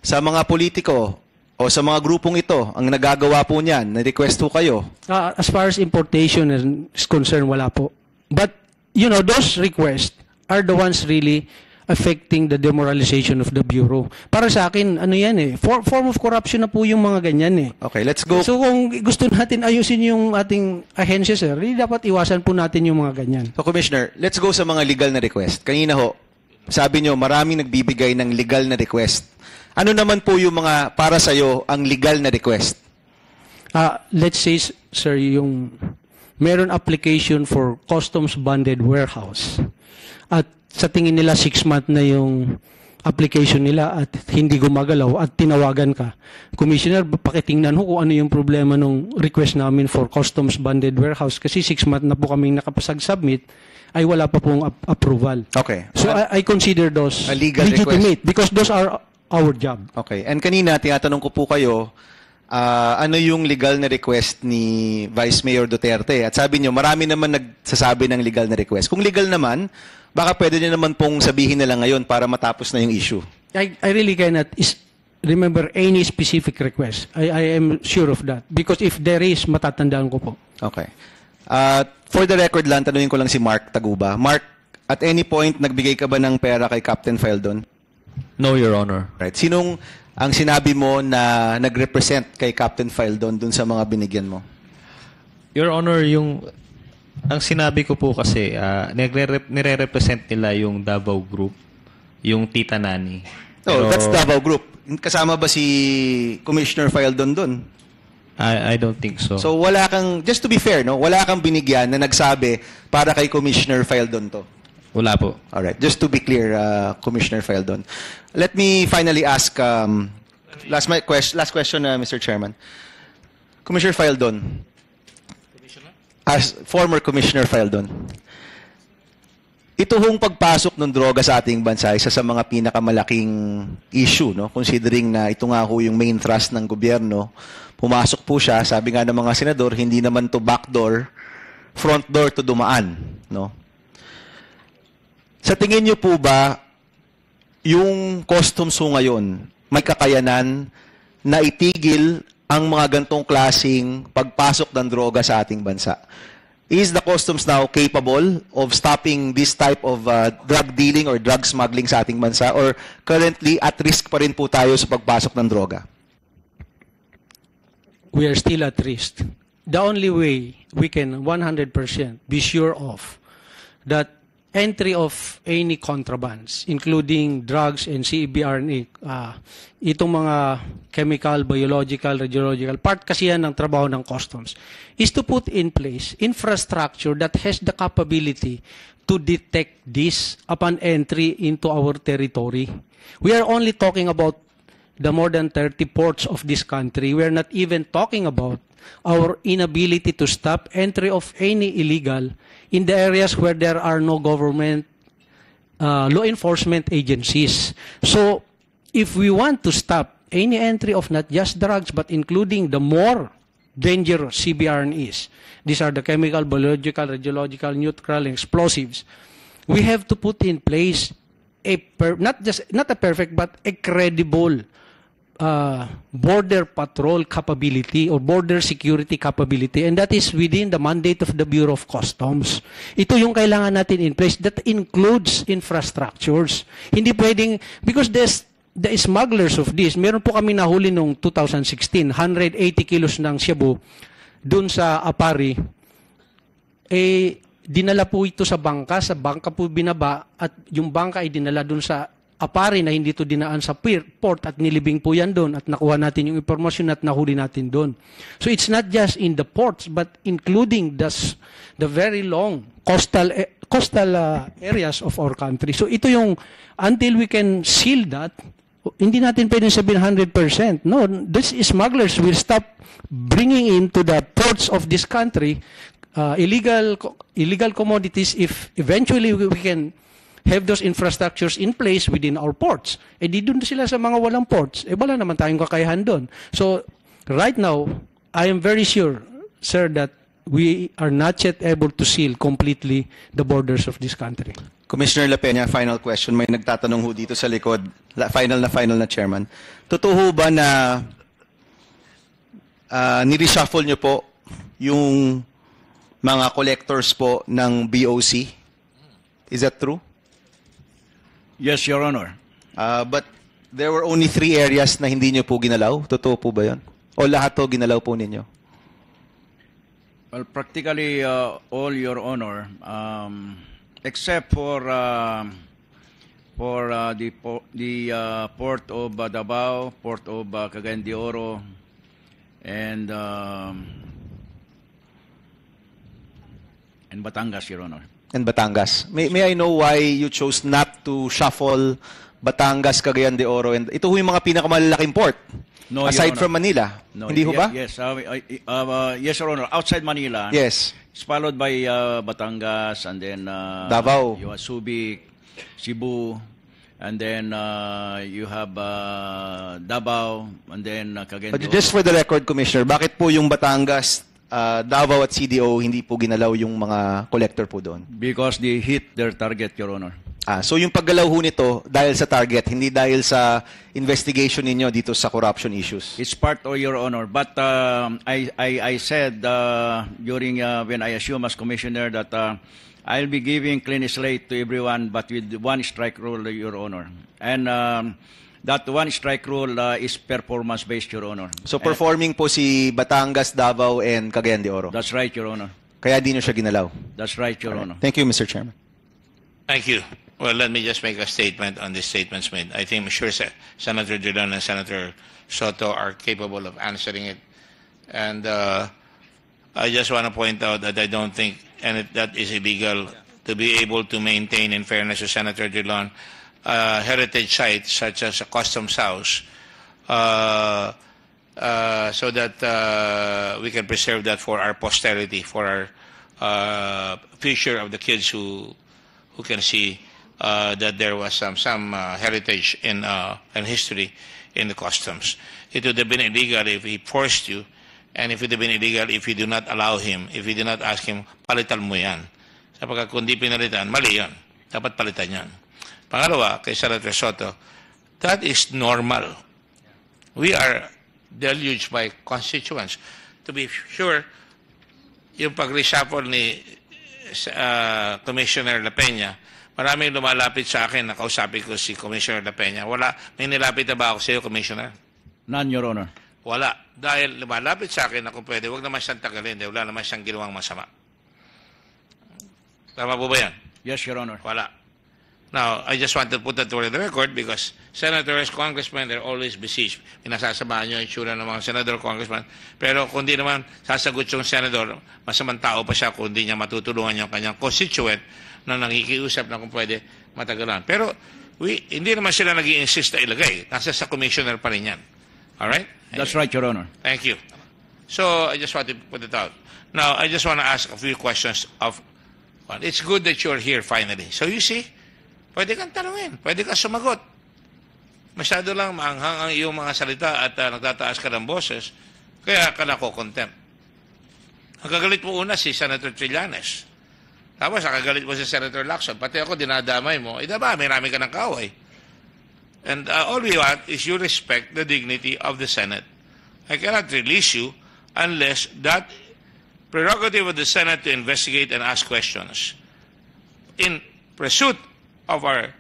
sa mga politiko o sa mga grupong ito ang nagagawa po niyan? Na-request ho kayo? As far as importation is concerned, wala po. But, those requests are the ones really affecting the demoralization of the Bureau. Para sa akin, form of corruption na po yung mga ganyan Okay, let's go. So kung gusto natin ayusin yung ating ahensya, sir, really dapat iwasan po natin yung mga ganyan. So, Commissioner, let's go sa mga legal na request. Kanina ho, sabi nyo, maraming nagbibigay ng legal na request. Ano naman po yung mga, para sa'yo, ang legal na request? Let's say, sir, yung meron application for customs bonded warehouse. At sa tingin nila 6 months na yung application nila at hindi gumagalaw at tinawagan ka. Commissioner, pakitingnan ho kung ano yung problema ng request namin for customs bonded warehouse kasi 6 months na po kaming nakapasag-submit ay wala pa pong approval. Okay. So I consider those a legal legitimate request. because those are our job. Okay. And kanina, tinatanong ko po kayo, ano yung legal na request ni Vice Mayor Duterte? At sabi nyo, marami naman nagsasabi ng legal na request. Kung legal naman, baka pwede nyo naman pong sabihin na lang ngayon para matapos na yung issue. I really cannot remember any specific request. I am sure of that. Because if there is, matatandaan ko po. Okay. For the record lang, tanungin ko lang si Mark Taguba. Mark, at any point, nagbigay ka ba ng pera kay Captain Feldon? No, Your Honor. Right. Sinong ang sinabi mo na nag-represent kay Captain Feldon dun sa mga binigyan mo? Your Honor, ang sinabi ko po kasi, nire-represent nila yung Davao Group, yung Tita Nani. Oh, that's Davao Group. Kasama ba si Commissioner Feldon dun? I don't think so. So wala kang, just to be fair, no, wala kang binigyan na nagsabi para kay Commissioner Feldon to? Wala po. Alright, just to be clear, Commissioner Feldon. Let me finally ask, last question, Mr. Chairman. Commissioner Feldon, as former Commissioner Feldon, ito hong pagpasok ng droga sa ating bansa, isa sa mga pinakamalaking issue, no? Considering na ito nga ho yung main thrust ng gobyerno, pumasok po siya, sabi nga ng mga senador, hindi naman to backdoor, front door to dumaan, no? Sa tingin niyo po ba, yung customs ho ngayon, may kakayanan na itigil ang mga gantong klasing pagpasok ng droga sa ating bansa? Is the customs now capable of stopping this type of drug dealing or drug smuggling sa ating bansa, or currently at risk pa rin po tayo sa pagpasok ng droga? We are still at risk. The only way we can 100% be sure of that entry of any contrabands, including drugs and CBRNA, itong mga chemical, biological, radiological, part kasi yan ng trabaho ng customs, is to put in place infrastructure that has the capability to detect this upon entry into our territory. We are only talking about the more than 30 ports of this country. We are not even talking about our inability to stop entry of any illegal in the areas where there are no government law enforcement agencies. So, if we want to stop any entry of not just drugs but including the more dangerous CBRNEs, these are the chemical, biological, radiological, neutral, and explosives, we have to put in place not a perfect but a credible border patrol capability or border security capability, and that is within the mandate of the Bureau of Customs. Ito yung kailangan natin in place. That includes infrastructures. Hindi pwedeng, because the smugglers of this, meron po kami nahuli noong 2016, 180 kilos ng shabu dun sa Apari, dinala po ito sa bangka po binaba, at yung bangka ay dinala dun sa Apari na hindi to dinaan sa port, at nilibing po yan doon, at nakuha natin yung impormasyon at nahuli natin doon. So it's not just in the ports but including the very long coastal areas of our country. So ito yung, until we can seal that, hindi natin pwedeng sabihin 100%. No, these smugglers will stop bringing into the ports of this country illegal commodities if eventually we can have those infrastructures in place within our ports. Di doon sila sa mga walang ports. Wala naman tayong kakayahan doon. So, right now, I am very sure, sir, that we are not yet able to seal completely the borders of this country. Commissioner La Peña, final question. May nagtatanong ho dito sa likod. Final na, Chairman. Totoo ba na nireshuffle nyo po yung mga collectors po ng BOC? Is that true? Yes, Your Honor. But there were only 3 areas na hindi nyo po ginalaw. Totoo po ba yan? O lahat to ginalaw po ninyo? Well, practically all, Your Honor, except for the port of Davao, port of Cagayan de Oro, and Batangas, Your Honor. And Batangas. May I know why you chose not to shuffle Batangas, Cagayan de Oro? And ito ho yung mga pinakamalalaking port. No, aside Your Honor. from Manila. No, Hindi ho ba? Yes, yes, Your Honor. Outside Manila. Yes. It's followed by Batangas, and then Davao. You have Subic, Cebu, and then you have Davao, and then Cagayan de Oro. Just for the record, Commissioner, bakit po yung Batangas, Davao at CDO hindi po ginalaw yung mga collector po doon? Because they hit their target, Your Honor. So yung paggalaw ho nito dahil sa target, hindi dahil sa investigation ninyo dito sa corruption issues? It's part of, Your Honor. But I said during when I assumed as Commissioner that I'll be giving clean slate to everyone, but with one strike rule, Your Honor. And that one strike rule is performance-based, Your Honor. So performing po si Batangas, Davao, and Cagayan de Oro? That's right, Your Honor. Kaya di nyo siya ginalaw? That's right, Your Honor. Thank you, Mr. Chairman. Thank you. Well, let me just make a statement on the statements made. I think I'm sure Senator Drilon and Senator Soto are capable of answering it. And I just want to point out that I don't think that is illegal to be able to maintain, in fairness to Senator Drilon, heritage sites such as a customs house so that we can preserve that for our posterity, for our future of the kids who can see that there was some heritage and history in the customs. It would have been illegal if he forced you, and it would have been illegal if you do not allow him, if you do not ask him, palitan mo yan. Sapagkat kung di pinalitan, mali yan. Dapat palitan yan. Pangalawa, kay Senator Soto, that is normal. We are deluged by constituents. To be sure, yung pag-reshuffle ni Commissioner La Peña, maraming lumalapit sa akin, nakausapin ko si Commissioner La Peña. Wala, may nilapit na ba ako sa iyo, Commissioner? None, Your Honor. Wala. Dahil lumalapit sa akin na kung pwede, huwag naman siyang tagalin, dahil wala naman siyang ginawang masama. Tama po ba yan? Yes, Your Honor. Wala. Now, I just want to put that to the record because senators, congressmen, they're always besieged. Pinasasamahan nyo yung itsura ng mga senador, congressman. Pero kung di naman sasagot yung senador, masamang tao pa siya kung di niya matutulungan yung kanyang constituent na nakikiusap na kung pwede matagalan. Pero hindi naman sila nag-i-insist na ilagay. Nasa sa commissioner pa rin yan. Alright? That's right, Your Honor. Thank you. So, I just want to put it out. Now, I just want to ask a few questions of... Well, it's good that you're here finally. So, you see, pwede kang tanungin, pwede kang sumagot. Masyado lang maanghang ang iyong mga salita at nagtataas ka ng boses, kaya ka nako-contempt. Ang kagalit mo una si Senator Trillanes. Tapos, ang kagalit mo si Senator Lacson. Pati ako, dinadamay mo. Diba, may rami ka ng kaaway. And all we want is you respect the dignity of the Senate. I cannot release you unless that prerogative of the Senate to investigate and ask questions in pursuit of our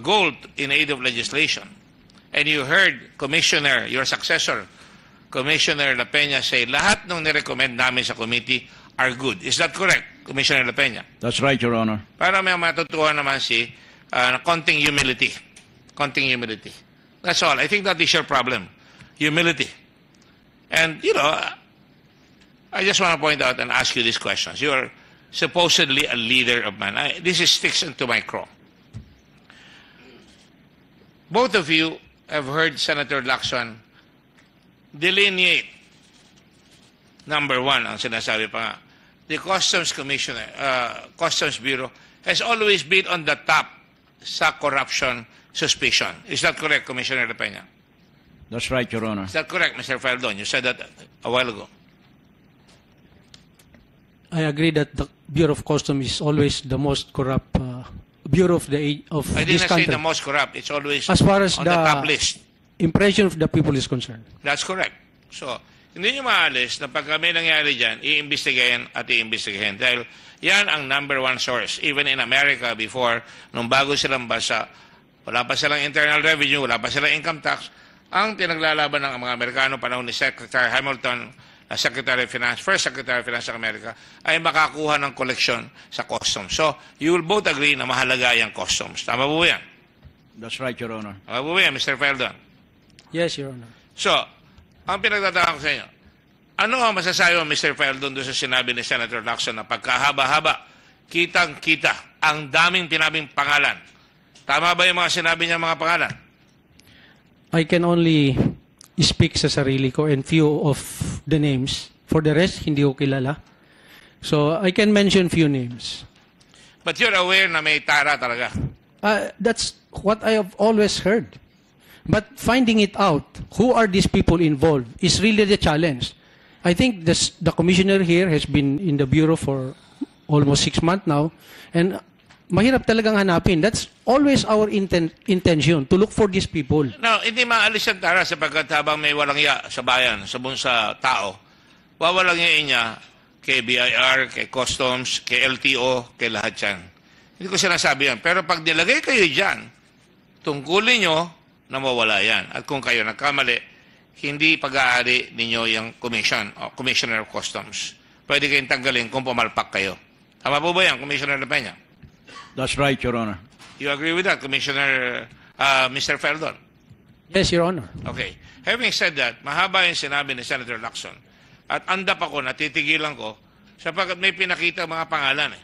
goal in aid of legislation. And you heard Commissioner, your successor, Commissioner La Peña say, lahat ng nirecommend namin sa committee are good. Is that correct, Commissioner La Peña? That's right, Your Honor. Para may matutuwa naman si konting humility. Konting humility. That's all. I think that is your problem. Humility. And, you know, I just want to point out and ask you these questions. You are supposedly a leader of man. This sticks into my craw. Both of you have heard Senator Lacson delineate, number one, ang sinasabi pa nga, the Customs Commissioner, Customs Bureau has always been on the top sa corruption suspicion. Is that correct, Commissioner La Peña? That's right, Your Honor. Is that correct, Mr. Faldon? You said that a while ago. I agree that the Bureau of Customs is always the most corrupt bureau of I this didn't say country. the most corrupt. It's always As far as on the top list. impression of the people is concerned. That's correct. So, hindi nyo maalis na pag may nangyari dyan, iimbestigahin at iimbestigahin. Dahil yan ang number one source. Even in America before, nung bago silang bansa, wala pa silang internal revenue, wala pa silang income tax, ang pinaglalaban ng mga Amerikano panahon ni Secretary Hamilton, Secretary of Finance, first Secretary of Finance ng Amerika, ay makakuha ng koleksyon sa customs. So, you will both agree na mahalaga yung customs. Tama po yan? That's right, Your Honor. Tama po yan, Mr. Feldon? Yes, Your Honor. So, ang pinagtataka ko sa inyo, ano ang masasabi mo, Mr. Feldon, doon sa sinabi ni Senator Lacson na pagkahaba-haba, kitang-kita, ang daming pinabing pangalan. Tama ba yung mga sinabi niya mga pangalan? I can only speak sa sarili ko and few of the names. For the rest, hindi ko kilala. So, I can mention few names. But you're aware na may tara talaga. That's what I have always heard. But finding it out, who are these people involved, is really the challenge. I think the commissioner here has been in the Bureau for almost 6 months now, and mahirap talagang hanapin. That's always our intention, to look for these people. Now, hindi maalis ang tara sapagkat habang may walang ya sa bayan, sa tao, wawalang yain niya kay BIR, kay Customs, kay LTO, kay lahat yan. Hindi ko sinasabi yan. Pero pag nilagay kayo dyan, tungkulin nyo na mawala yan. At kung kayo nagkamali, hindi pag-aari ninyo yung commission o Commissioner of Customs. Pwede kayong tanggalin kung pumalpak kayo. Tama po ba yan, Commissioner La Peña? That's right, Your Honor. You agree with that, Commissioner Mr. Feldon? Yes, Your Honor. Okay. Having said that, mahaba yung sinabi ni Senator Lacson. At andap ako, natitigilan ko, sapagkat may pinakita mga pangalan.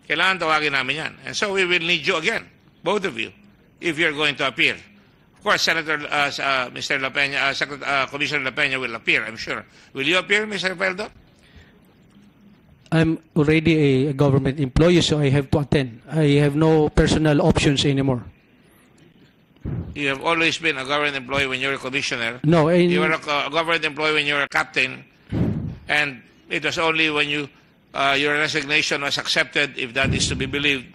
Kailangan tawagin namin yan. And so we will need you again, both of you, if you're going to appear. Of course, Senator Mr. La Peña, Commissioner La Peña will appear, I'm sure. Will you appear, Mr. Feldon? I'm already a government employee, so I have to attend. I have no personal options anymore. You have always been a government employee when you're a commissioner. No, You were a government employee when you were a captain. And it was only when your resignation was accepted, if that is to be believed.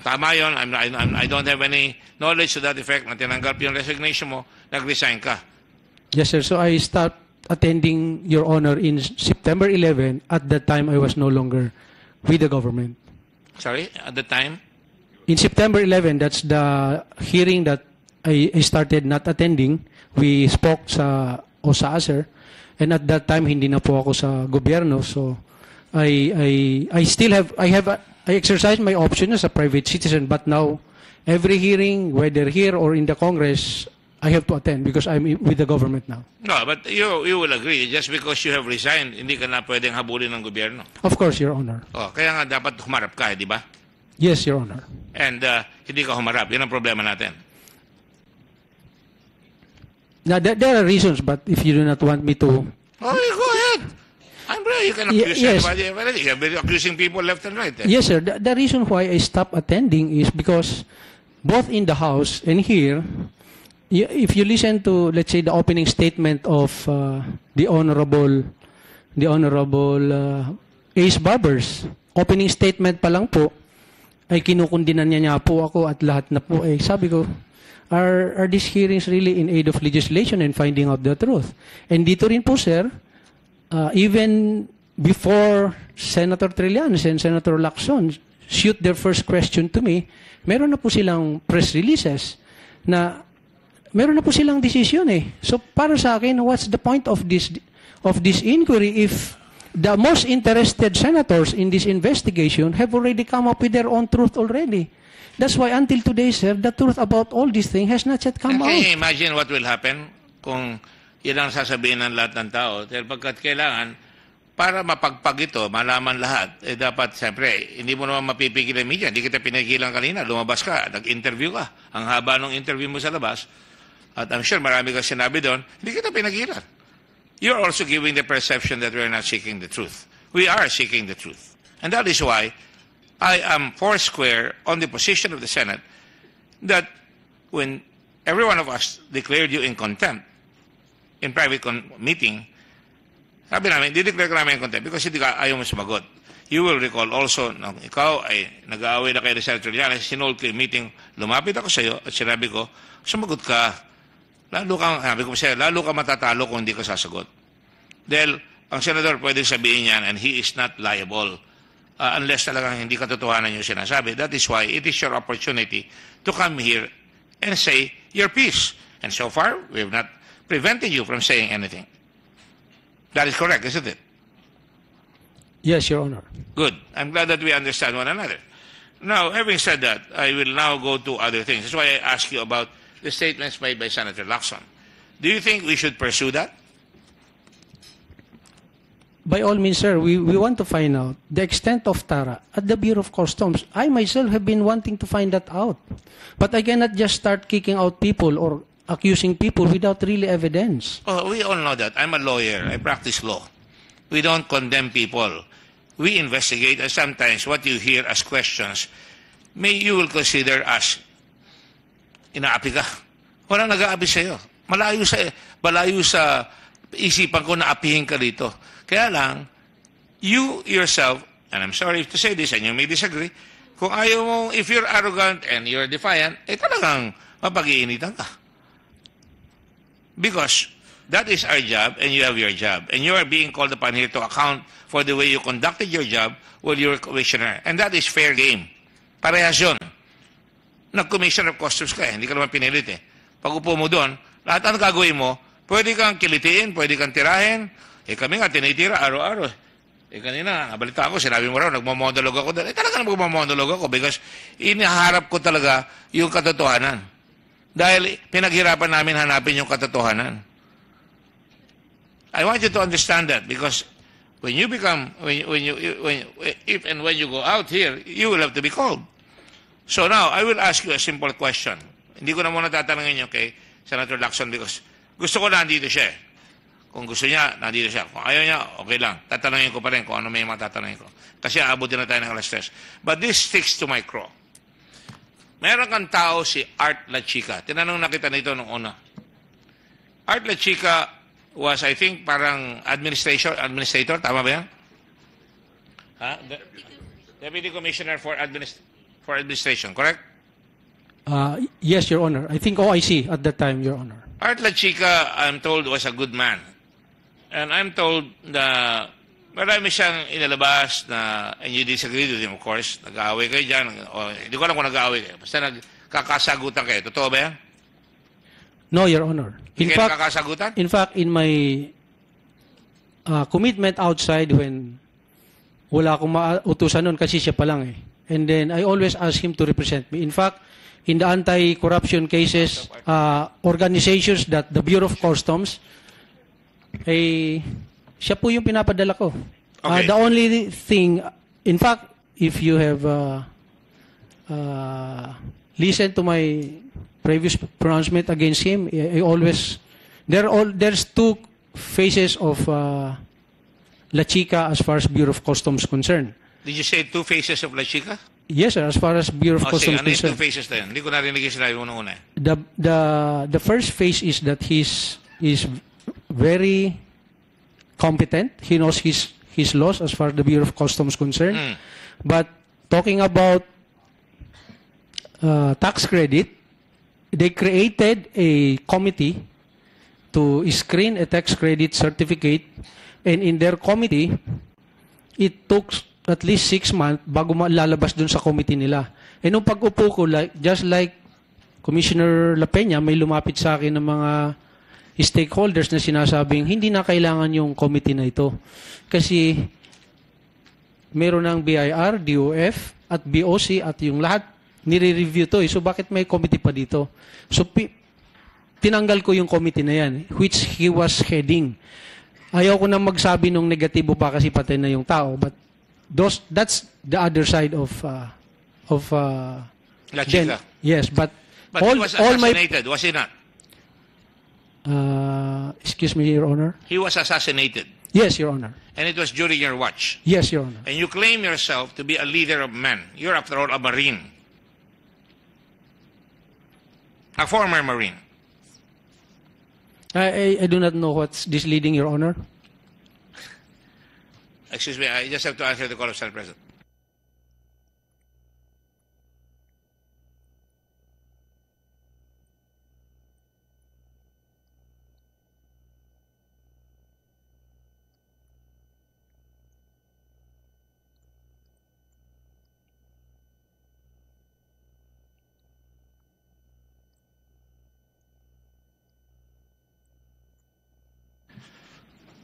Tama yun. I don't have any knowledge to that effect na tinanggap yung resignation mo, nag-resign ka. Yes, sir. So I stopped attending, Your Honor, in September 11. At that time, I was no longer with the government. Sorry, at the time? In September 11, that's the hearing that I started not attending. We spoke sa OSA, sir. And at that time, hindi na po ako sa gobyerno. So I exercise my option as a private citizen. But now, every hearing, whether here or in the Congress, I have to attend because I'm with the government now. No, but you will agree, just because you have resigned, hindi ka na pwedeng habulin ng gobyerno. Of course, Your Honor. Oh, kaya nga dapat humarap ka, di ba? Yes, Your Honor. And hindi ka humarap. Yun ang problema natin. Now, there are reasons, but if you do not want me to... Oh, you go ahead. I'm ready. You can accuse Yes. anybody of anything. You've been accusing people left and right. Yes, sir. The reason why I stopped attending is because both in the House and here, if you listen to, let's say, the opening statement of the Honorable Ace Barbers, opening statement pa lang po, ay kinukundinan niya po ako at lahat na po. Sabi ko, are these hearings really in aid of legislation and finding out the truth? And dito rin po, sir, even before Senator Trillanes and Senator Lacson shoot their first question to me, meron na po silang press releases na meron na po silang desisyon eh. So para sa akin, what's the point of this inquiry if the most interested senators in this investigation have already come up with their own truth already? That's why until today, sir, the truth about all these things has not yet come out. Can you imagine what will happen kung yan ang sasabihin ng lahat ng tao? Dahil pagkat kailangan, para mapagpag ito, malaman lahat, dapat, siyempre, hindi mo naman mapipigil ang media. Hindi kita pinagilan kanina. Lumabas ka, nag-interview ka. Ang haba ng interview mo sa labas. At I'm sure marami kang sinabi doon, hindi kita pinagilan. You're also giving the perception that we're not seeking the truth. We are seeking the truth. And that is why I am foursquare on the position of the Senate that when every one of us declared you in contempt in private meeting, sabi namin, dideclare ka namin in contempt because hindi ka ayaw mo sumagot. You will recall also, na ikaw ay nag-aaway na kayo ni Senator Llanes, sinold ko yung meeting, lumapit ako sa iyo at sinabi ko, sumagot ka. Sabi ko sa'yo, lalo ka matatalo kung hindi ka sasagot. Dahil ang senador pwedeng sabihin yan and he is not liable. Unless talagang hindi katotohanan yung sinasabi. That is why it is your opportunity to come here and say your piece. And so far, we have not prevented you from saying anything. That is correct, isn't it? Yes, Your Honor. Good. I'm glad that we understand one another. Now, having said that, I will now go to other things. That's why I ask you about the statements made by Senator Lacson. Do you think we should pursue that? By all means, sir, we want to find out the extent of Tara at the Bureau of Customs. I myself have been wanting to find that out. But I cannot just start kicking out people or accusing people without really evidence. Oh, we all know that. I'm a lawyer. I practice law. We don't condemn people. We investigate, and sometimes what you hear as questions, you will consider as inaapi ka. Walang nag-aapi sa'yo. Malayo sa isipan ko na apihin ka dito. Kaya lang, you yourself, and I'm sorry to say this, and you may disagree, kung ayaw mo, if you're arrogant and you're defiant, talagang mapag-iinitan ka. Because that is our job and you have your job. And you are being called upon here to account for the way you conducted your job while you were commissioner. And that is fair game. Parehas yun. Nag-commissioner of customs ka hindi ka naman pinilit Pag upo mo doon, lahat ang gagawin mo, pwede kang kilitiin, pwede kang tirahin. Kami nga, tinitira araw-araw. Kanina, nabalita ako, sinabi mo raw, nagmamonolog ako doon. Talaga nagmamonolog ako because inaharap ko talaga yung katotohanan. Dahil pinaghirapan namin hanapin yung katotohanan. I want you to understand that because when you become, if and when you go out here, you will have to be called. So now, I will ask you a simple question. Hindi ko na muna tatanungin nyo kay Senator Lacson because gusto ko nandito siya Kung gusto niya, nandito siya. Kung ayaw niya, okay lang. Tatanungin ko pa rin kung ano may matatanungin ko. Kasi aabutin na tayo ng alas 3. But this sticks to my craw. Meron kang tao si Art La Chica. Tinanong na kita nito nung una. Art La Chica was, I think, parang administrator. Tama ba yan? Ha? Deputy Commissioner for Administration, correct? Yes, Your Honor. I think OIC at that time, Your Honor. Art La Chica, I'm told, was a good man. And I'm told na marami siyang inalabas na, and you disagree with him, of course, nag-aaway kayo dyan, o, hindi ko alam kung nag-aaway kayo, basta nagkakasagutan kayo. Totoo ba yan? No, Your Honor. Hindi kayo nagkakasagutan? In fact, in my commitment outside when wala akong mautusan nun kasi siya pa lang eh. And then I always ask him to represent me. In fact, in the anti-corruption cases, organizations that the Bureau of Customs, siya po yung pinapadala ko. Okay. The only thing, in fact, if you have listened to my previous pronouncement against him, I always, there's two phases of La Chica as far as Bureau of Customs concerned. Did you say two faces of La Chica? Yes, sir, as far as Bureau of Customs Ano yung two concerned. faces na yun? Hindi ko narinig yung sinabi una-una. The first phase is that he's very competent. He knows his laws as far as the Bureau of Customs concerned. But talking about tax credit, they created a committee to screen a tax credit certificate, and in their committee, it took at least 6 months bago lalabas dun sa committee nila. E nung pag-upo ko, just like Commissioner La Peña, may lumapit sa akin ng mga stakeholders na sinasabing hindi na kailangan yung committee na ito. Kasi meron ng BIR, DOF, at BOC, at yung lahat nire-review to. So bakit may committee pa dito? So tinanggal ko yung committee na yan, which he was heading. Ayaw ko na magsabi nung negatibo pa kasi patay na yung tao. But that's the other side of La Chica. Yes, but But he was assassinated, was he not? Excuse me, Your Honor. He was assassinated. Yes, Your Honor. And it was during your watch. Yes, Your Honor. And you claim yourself to be a leader of men. You're, after all, a Marine. A former Marine. I do not know what's misleading, Your Honor. Excuse me, I just have to answer the call of Senate President.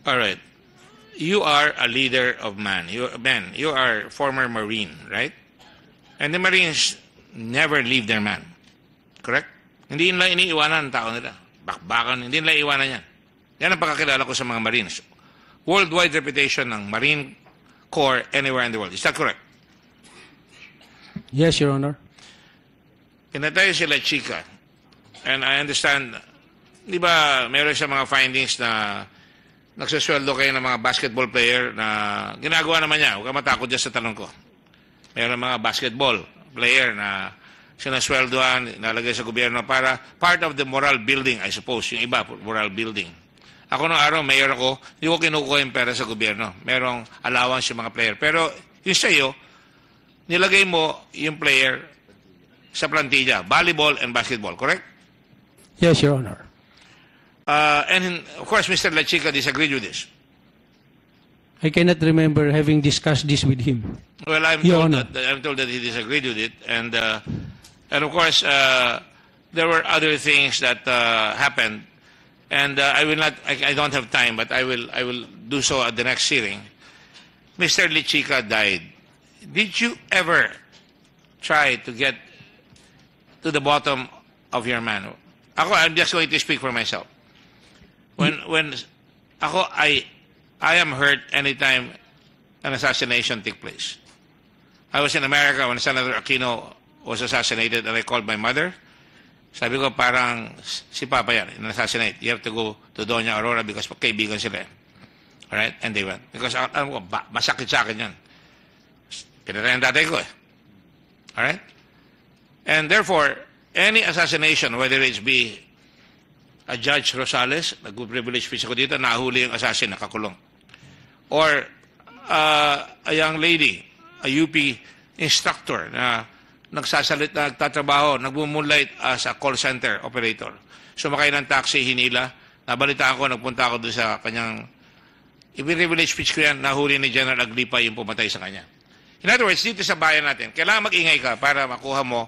All right. You are a leader of men. You are former Marine, right? And the Marines never leave their man. Correct? Hindi nila iniiwanan ang tao nila. Bakbakan, hindi nila iwanan yan. Yan ang pagkakilala ko sa mga Marines. Worldwide reputation ng Marine Corps anywhere in the world. Is that correct? Yes, Your Honor. Pinatay sila Chica. And I understand, di ba, meron siya mga findings na nagsusweldo kayo ng mga basketball player na ginagawa naman niya. Huwag ka matakot dyan sa tanong ko. Mayroon mga basketball player na sinasweldoan, nalagay sa gobyerno para part of the moral building, I suppose. Yung iba, moral building. Ako nung araw, mayor ako, hindi ko kinukuha yung pera sa gobyerno. Merong allowance yung mga player. Pero yung sa'yo, nilagay mo yung player sa plantilla, volleyball and basketball, correct? Yes, Your Honor. And of course, Mr. La Chica disagreed with this. I cannot remember having discussed this with him. Well, I'm Your told Honor. that he disagreed with it, and of course, there were other things that happened, and I will not. I don't have time, but I will do so at the next hearing. Mr. La Chica died. Did you ever try to get to the bottom of your man? I'm just going to speak for myself. When I am hurt anytime an assassination took place. I was in America when Senator Aquino was assassinated, and I called my mother. Sabi ko, parang si Papa yan, in-assassinate. You have to go to Doña Aurora because kaibigan sila. Alright? And they went. Because alam ko, masakit sa akin yan. Pinatay ang tatay ko eh. Alright? And therefore, any assassination, whether it's be a Judge Rosales, nag-privilege speech ako dito, nahuli yung assassin, nakakulong. Or a young lady, a UP instructor na nagtatrabaho, nagmo-moonlight as a call center operator. sumakay ng taxi, hinila. Nabalitaan ko, nagpunta ako doon sa kanyang, i-privilege speech ko yan, nahuli ni General Aglipa yung pumatay sa kanya. In other words, dito sa bayan natin, kailangan mag-ingay ka para makuha mo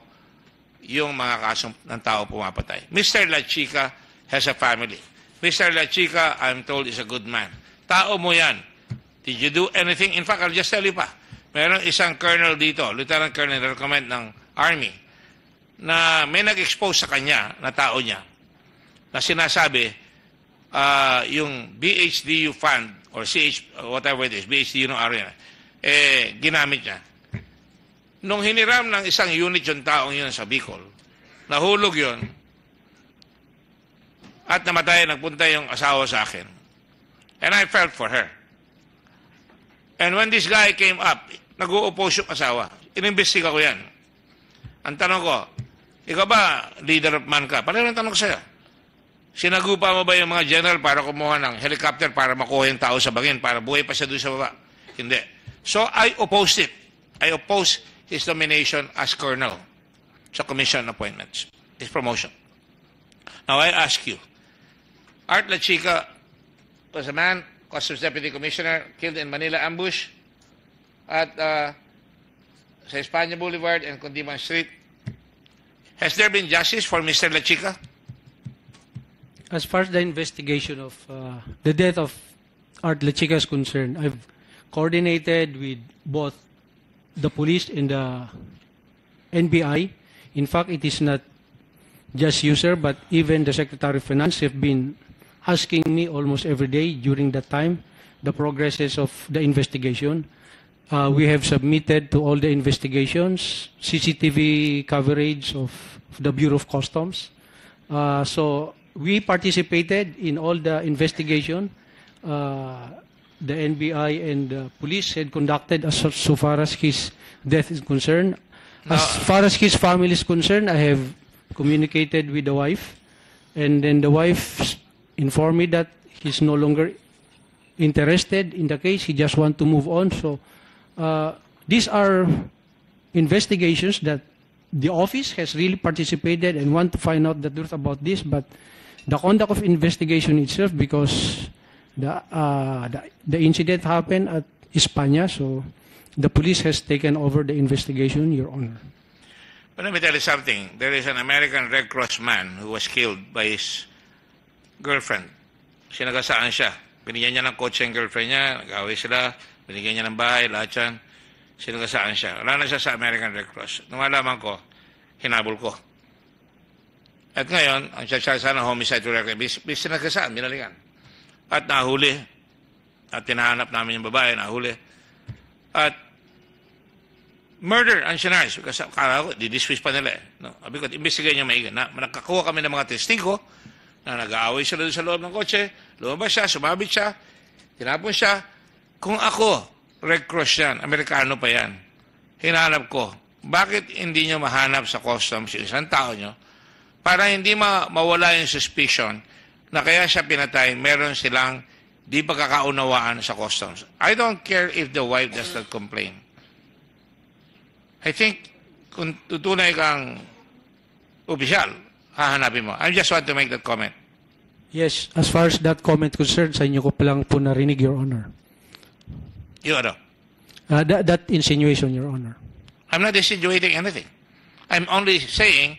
yung mga kasong ng tao pumapatay. Mr. La Chica has a family. Mr. La Chica, I'm told, is a good man. Tao mo yan. Did you do anything? In fact, I'll just tell you pa. Meron isang colonel dito, lieutenant colonel, recommend ng Army, na may nag-expose sa kanya, na tao niya, na sinasabi, yung BHDU fund, or whatever it is, BHDU ng area, ginamit niya. Nung hiniram ng isang unit yung taong yun sa Bicol, nahulog yun, at namatay, nagpunta yung asawa sa akin. And I felt for her. And when this guy came up, nag-u-oppose yung asawa. Inimbestiga ko yan. Ang tanong ko, ikaw ba, leader of man ka? Paano yung tanong ko sa'yo? Sinagupa mo ba yung mga general para kumuha ng helicopter para makuha yung tao sa bangin, para buhay pa siya doon sa baba? Hindi. So I opposed it. I opposed his nomination as colonel sa commission appointments, his promotion. Now I ask you, Art La Chica was a man, Customs Deputy Commissioner, killed in Manila ambush at sa Espanya Boulevard and Condiman Street. Has there been justice for Mr. La Chica? As far as the investigation of the death of Art La Chica is concerned, I've coordinated with both the police and the NBI. In fact, it is not just you, sir, but even the Secretary of Finance have been asking me almost every day during that time the progresses of the investigation. We have submitted to all the investigations CCTV coverage of the Bureau of Customs. So we participated in all the investigation. The NBI and the police had conducted so far as his death is concerned. As far as his family is concerned, I have communicated with the wife, and then the wife informed me that he's no longer interested in the case. He just wants to move on. So these are investigations that the office has really participated and want to find out the truth about this, but the conduct of investigation itself, because the incident happened at Espanya, so the police has taken over the investigation, Your Honor. But let me tell you something. There is an American Red Cross man who was killed by his girlfriend. Sinagasaan siya. Binigyan niya ng kotse ang girlfriend niya, nag-away sila, binigyan niya ng bahay, lahat yan. Sinagasaan siya. Wala na siya sa American Red Cross. Nung malaman ko, hinabol ko. At ngayon, ang siya ng homicide to record, sinagasaan, binalingan. At nahuli. At tinahanap namin yung babae, nahuli. At murder ang sinarys. Kasi kala ko, di-dismiss pa nila eh. No? Sabi ko, imbestigay niyo maigi. Nakakuha kami ng mga testigo na nag-aaway sila doon sa loob ng kotse, lumabas siya, sumabit siya, tinapon siya. Kung ako, Red Cross yan, Amerikano pa yan, hinanap ko, bakit hindi nyo mahanap sa customs yung isang tao nyo para hindi mawala yung suspicion na kaya siya pinatay, meron silang di pagkakaunawaan sa customs. I don't care if the wife does not complain. I think, kung tutunay kang opisyal, hahanapin mo. I just want to make that comment. Yes, as far as that comment concerned, sa inyo ko pa lang po narinig, Your Honor. Yung ano? That insinuation, Your Honor. I'm not insinuating anything. I'm only saying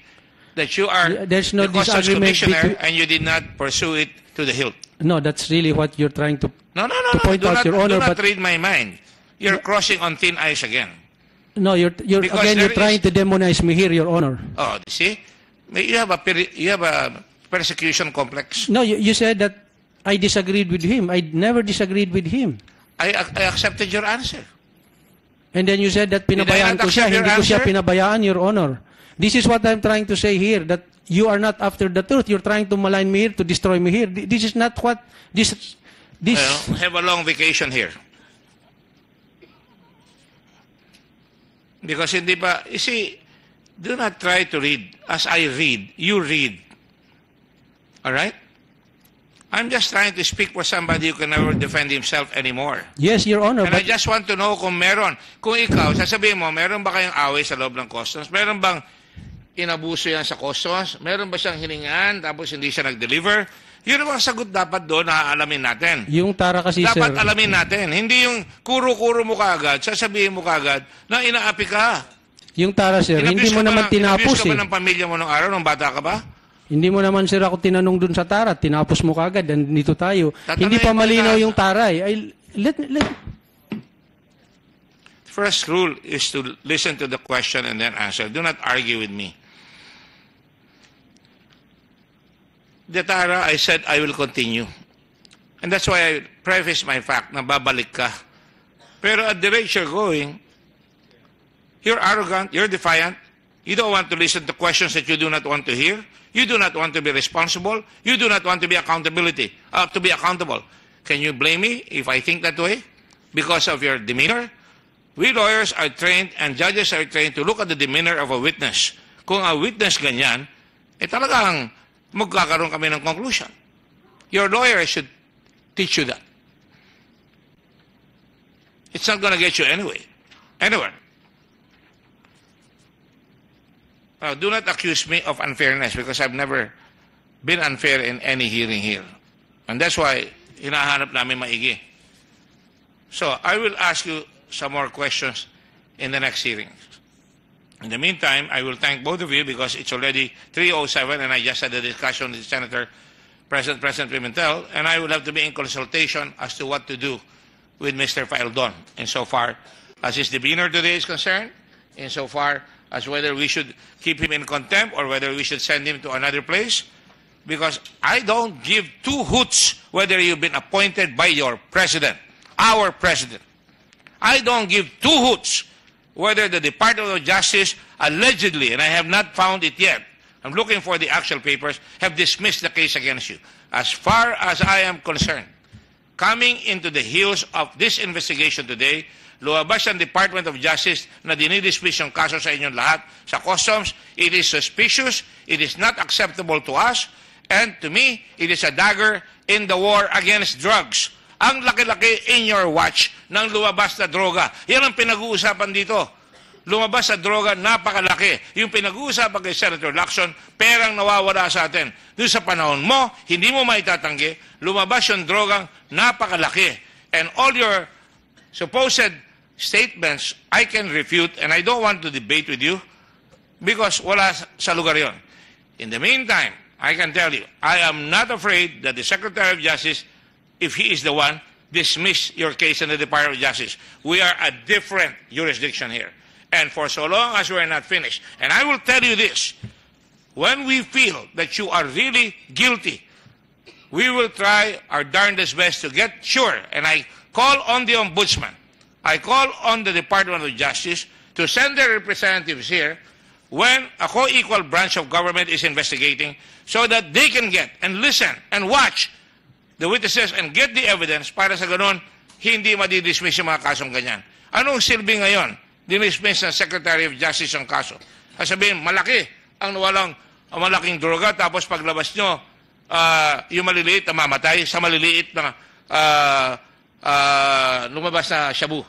that you are There's no the Customs disagreement Commissioner and you did not pursue it to the hilt. No, that's really what you're trying to No. point out, Your Honor. Do not But read my mind. You're crossing on thin ice again. no, you're Because again, you're there trying is- to demonize me here, Your Honor. Oh, see? You have a persecution complex. No, you said that I disagreed with him. I never disagreed with him. I accepted your answer. And then you said that I pinabayaan not ko siya. accept your Hindi ko siya answer? pinabayaan, Your Honor. This is what I'm trying to say here, that you are not after the truth. You're trying to malign me here, to destroy me here. This is not what... This. Well, have a long vacation here. Because hindi pa, you see, do not try to read as I read. You read. All right? I'm just trying to speak for somebody who can never defend himself anymore. Yes, Your Honor. And I But just want to know kung meron. Kung ikaw, sasabihin mo, meron ba kayong away sa loob ng customs? Meron bang inabuso yan sa customs? Meron ba siyang hiningan tapos hindi siya nag-deliver? Yun ang sagot dapat doon na alamin natin. Yung tara kasi, Dapat sir, alamin natin. Hindi yung kuro-kuro mo kagad, sasabihin mo kagad na inaapi ka. yung tara, sir, hindi mo naman tinapos Inabuse ka ba eh. ng pamilya mo nung araw, nung bata ka ba? Hindi mo naman, sir, ako tinanong dun sa tara. Tinapos mo kagad, nandito tayo. Tatanungin Hindi pa mo malinaw na- yung tara eh. Let, First rule is to listen to the question and then answer. Do not argue with me. The Tara, I said I will continue. And that's why I preface my fact na babalik ka. Pero at the rate you're going, you're arrogant, you're defiant, you don't want to listen to questions that you do not want to hear, you do not want to be responsible, you do not want to be accountable. Can you blame me if I think that way? Because of your demeanor? We lawyers are trained and judges are trained to look at the demeanor of a witness. Kung a witness ganyan, talagang magkakaroon kami ng conclusion. Your lawyer should teach you that. It's not going to get you anywhere. Do not accuse me of unfairness because I've never been unfair in any hearing here. And that's why hinahanap namin maigi. So, I will ask you some more questions in the next hearings. In the meantime, I will thank both of you because it's already 3:07 and I just had a discussion with Senator President Pimentel, and I will have to be in consultation as to what to do with Mr. Faildon insofar as his demeanor today is concerned, insofar as whether we should keep him in contempt or whether we should send him to another place, because I don't give two hoots whether you've been appointed by your president, our president. I don't give two hoots whether the Department of Justice allegedly, and I have not found it yet, I'm looking for the actual papers, have dismissed the case against you. As far as I am concerned, coming into the heels of this investigation today, lumabas ang Department of Justice na dinidismiss yung kaso sa inyong lahat sa customs. It is suspicious, it is not acceptable to us, and to me, it is a dagger in the war against drugs. Ang laki-laki in your watch ng lumabas na droga. Yan ang pinag-uusapan dito. Lumabas na droga, napakalaki. Yung pinag-uusapan kay Senator Lacson, perang nawawala sa atin. Doon sa panahon mo, hindi mo maitatanggi, lumabas yung drogang napakalaki. And all your supposed statements, I can refute, and I don't want to debate with you because wala sa lugar yon. In the meantime, I can tell you, I am not afraid that the Secretary of Justice, if he is the one, dismiss your case in the Department of Justice. We are a different jurisdiction here. And for so long as we are not finished. And I will tell you this, when we feel that you are really guilty, we will try our darndest best to get sure. And I call on the Ombudsman, I call on the Department of Justice to send their representatives here when a co-equal branch of government is investigating so that they can get and listen and watch the witnesses and get the evidence para sa ganun, hindi madidismiss yung mga kasong ganyan. Anong silbi ngayon? Dinismiss ng Secretary of Justice ang kaso. Sasabihin, malaki ang nawalang malaking droga, tapos paglabas nyo, yung maliliit na mamatay sa maliliit na lumabas na shabu.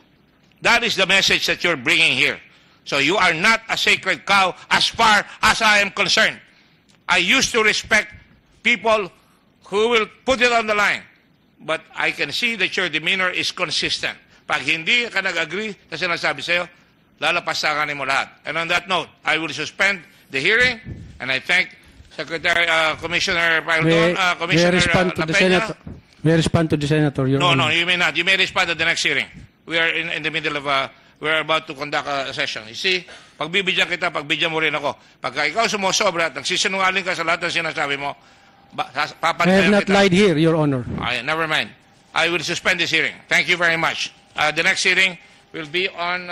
That is the message that you're bringing here. So you are not a sacred cow as far as I am concerned. I used to respect people who will put it on the line. But I can see that your demeanor is consistent. Pag hindi ka nag-agree sa sinasabi sa'yo, lalapasakan mo lahat. And on that note, I will suspend the hearing, and I thank Secretary, Commissioner Paildon, Commissioner Lapena. May respond to the Senator, Your No, Honor. you may not. You may respond at the next hearing. We are in the middle of we are about to conduct a session. You see, pagbibigyan kita, pagbigyan mo rin ako. Pagka ikaw sumusobra at nagsisinungaling ka sa lahat ng sinasabi mo, I have papantayan not kita. lied here, Your Honor. Never mind. I will suspend this hearing. Thank you very much. The next hearing will be on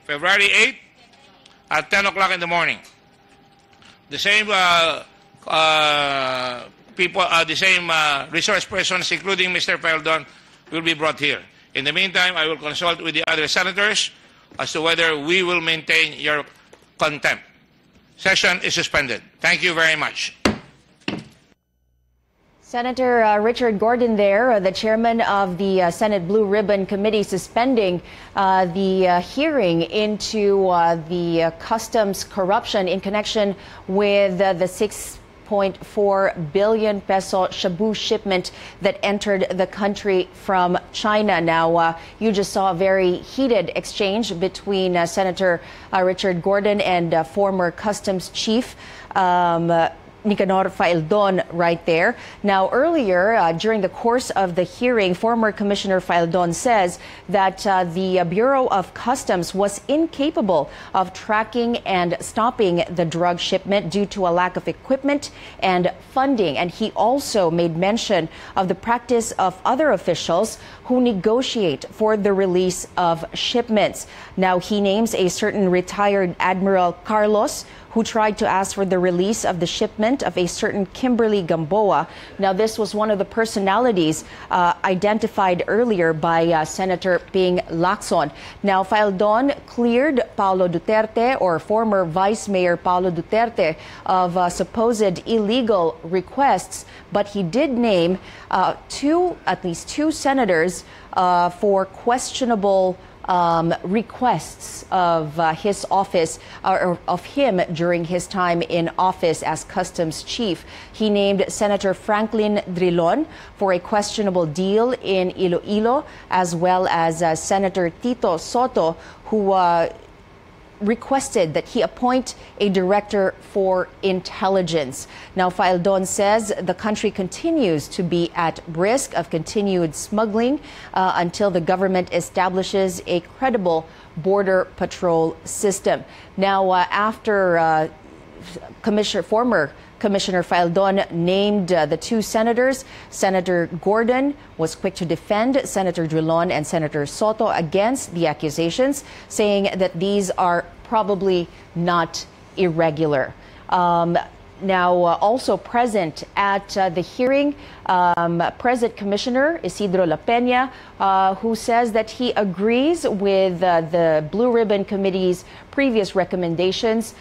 February 8th at 10 o'clock in the morning. The same people, the same resource persons, including Mr. Paildon, will be brought here. In the meantime, I will consult with the other senators as to whether we will maintain your contempt. Session is suspended. Thank you very much. Senator Richard Gordon there, the chairman of the Senate Blue Ribbon Committee, suspending the hearing into the customs corruption in connection with the 6.4 billion peso shabu shipment that entered the country from China. Now, you just saw a very heated exchange between Senator Richard Gordon and former customs chief Nicanor Faeldon right there. Now, earlier, during the course of the hearing, former Commissioner Faeldon says that the Bureau of Customs was incapable of tracking and stopping the drug shipment due to a lack of equipment and funding. And he also made mention of the practice of other officials who negotiate for the release of shipments. Now, he names a certain retired Admiral Carlos who tried to ask for the release of the shipment of a certain Kimberly Gamboa. Now, this was one of the personalities identified earlier by Senator Ping Lacson. Now, Faeldon cleared Paulo Duterte, or former Vice Mayor Paulo Duterte, of supposed illegal requests, but he did name at least two senators for questionable requests of his office, or of him during his time in office as customs chief. He named Senator Franklin Drilon for a questionable deal in Iloilo, as well as Senator Tito Soto, who requested that he appoint a director for intelligence. Now, Faeldon says the country continues to be at risk of continued smuggling until the government establishes a credible border patrol system. Now, after former Commissioner Faeldon named the two senators, Senator Gordon was quick to defend Senator Drilon and Senator Soto against the accusations, saying that these are probably not irregular. Now, also present at the hearing, President Commissioner Isidro La Peña, who says that he agrees with the Blue Ribbon Committee's previous recommendations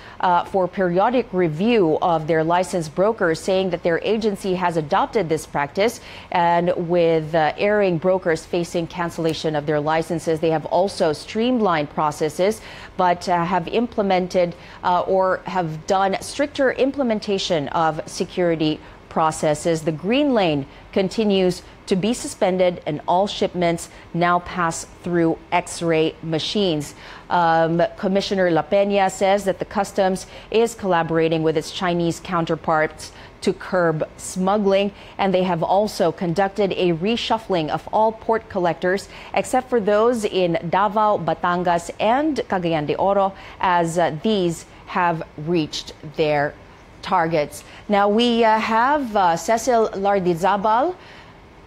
for periodic review of their licensed brokers, saying that their agency has adopted this practice, and with erring brokers facing cancellation of their licenses, they have also streamlined processes, but have implemented or have done stricter implementation of security processes. The green lane continues to be suspended, and all shipments now pass through X-ray machines. Commissioner La Peña says that the customs is collaborating with its Chinese counterparts to curb smuggling, and they have also conducted a reshuffling of all port collectors except for those in Davao, Batangas, and Cagayan de Oro, as these have reached their targets. Now, we have Cecil Lardizabal,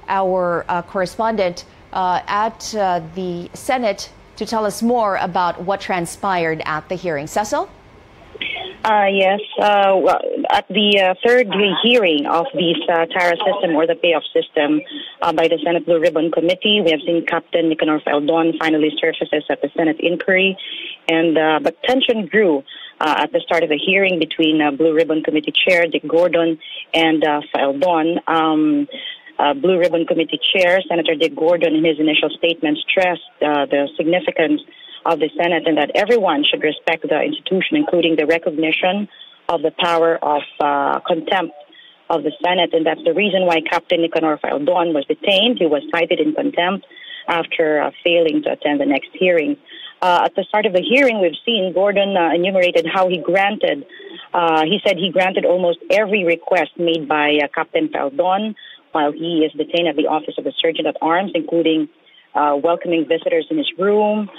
our correspondent at the Senate, to tell us more about what transpired at the hearing. Cecil? Yes. At the third hearing of the TARA system, or the payoff system, by the Senate Blue Ribbon Committee, we have seen Captain Nicanor Faeldon finally surfaces at the Senate inquiry, and but tension grew at the start of the hearing between Blue Ribbon Committee Chair Dick Gordon and Faeldon. Blue Ribbon Committee Chair Senator Dick Gordon, in his initial statement, stressed the significance of the Senate and that everyone should respect the institution, including the recognition of the power of contempt of the Senate, and that's the reason why Captain Nicanor Faeldon was detained. He was cited in contempt after failing to attend the next hearing. At the start of the hearing, we've seen Gordon enumerated how he said he granted almost every request made by Captain Faeldon while he is detained at the Office of the Sergeant at Arms, including welcoming visitors in his room,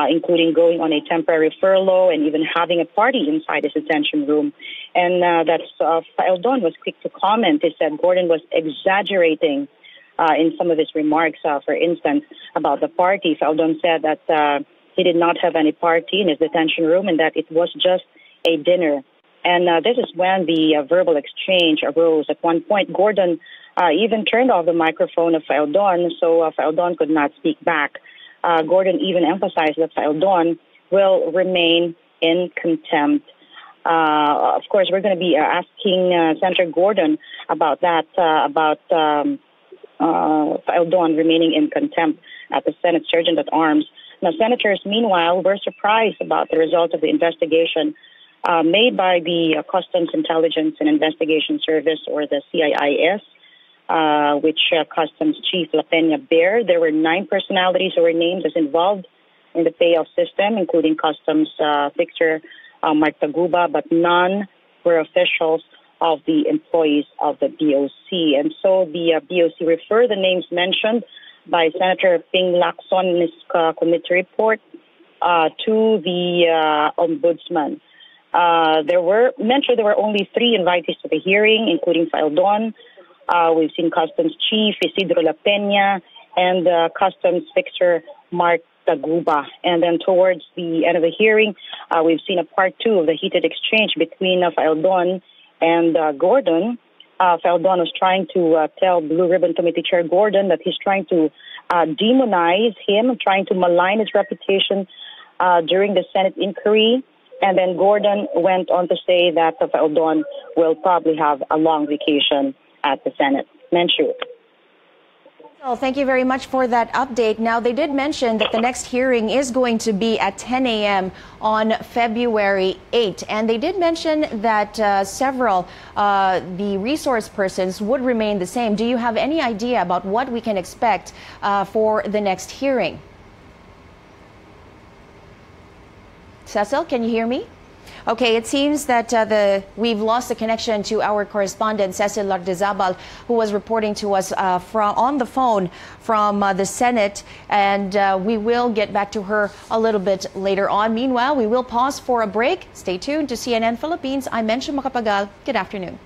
including going on a temporary furlough and even having a party inside his detention room. And Faeldon was quick to comment. He said Gordon was exaggerating in some of his remarks. For instance, about the party, Faeldon said that he did not have any party in his detention room and that it was just a dinner. And this is when the verbal exchange arose. At one point, Gordon even turned off the microphone of Faeldon, so Faeldon could not speak back. Gordon even emphasized that Faeldon will remain in contempt. Of course, we're going to be asking Senator Gordon about that, about Eldon remaining in contempt at the Senate Sergeant at Arms. Now, senators, meanwhile, were surprised about the result of the investigation made by the Customs Intelligence and Investigation Service, or the CIIS, which Customs Chief La Peña Bear. There were 9 personalities who were named as involved in the payoff system, including Customs fixer Mark Taguba, but none were officials of the employees of the BOC. And so the BOC referred the names mentioned by Senator Ping Lacson in his committee report to the Ombudsman. There were only 3 invitees to the hearing, including Eldon. We've seen Customs Chief Isidro La Peña and Customs Fixer Mark Taguba. And then towards the end of the hearing, we've seen a part 2 of the heated exchange between Eldon and Gordon. Eldon was trying to tell Blue Ribbon Committee Chair Gordon that he's trying to demonize him, trying to malign his reputation during the Senate inquiry. And then Gordon went on to say that Eldon will probably have a long vacation at the Senate. Menchu. Well, thank you very much for that update. Now, they did mention that the next hearing is going to be at 10 a.m. on February 8. And they did mention that several the resource persons would remain the same. Do you have any idea about what we can expect for the next hearing? Cecil, can you hear me? Okay, it seems that we've lost the connection to our correspondent, Cecil Lardizabal, who was reporting to us on the phone from the Senate, and we will get back to her a little bit later on. Meanwhile, we will pause for a break. Stay tuned to CNN Philippines. I'm Menchu Macapagal. Good afternoon.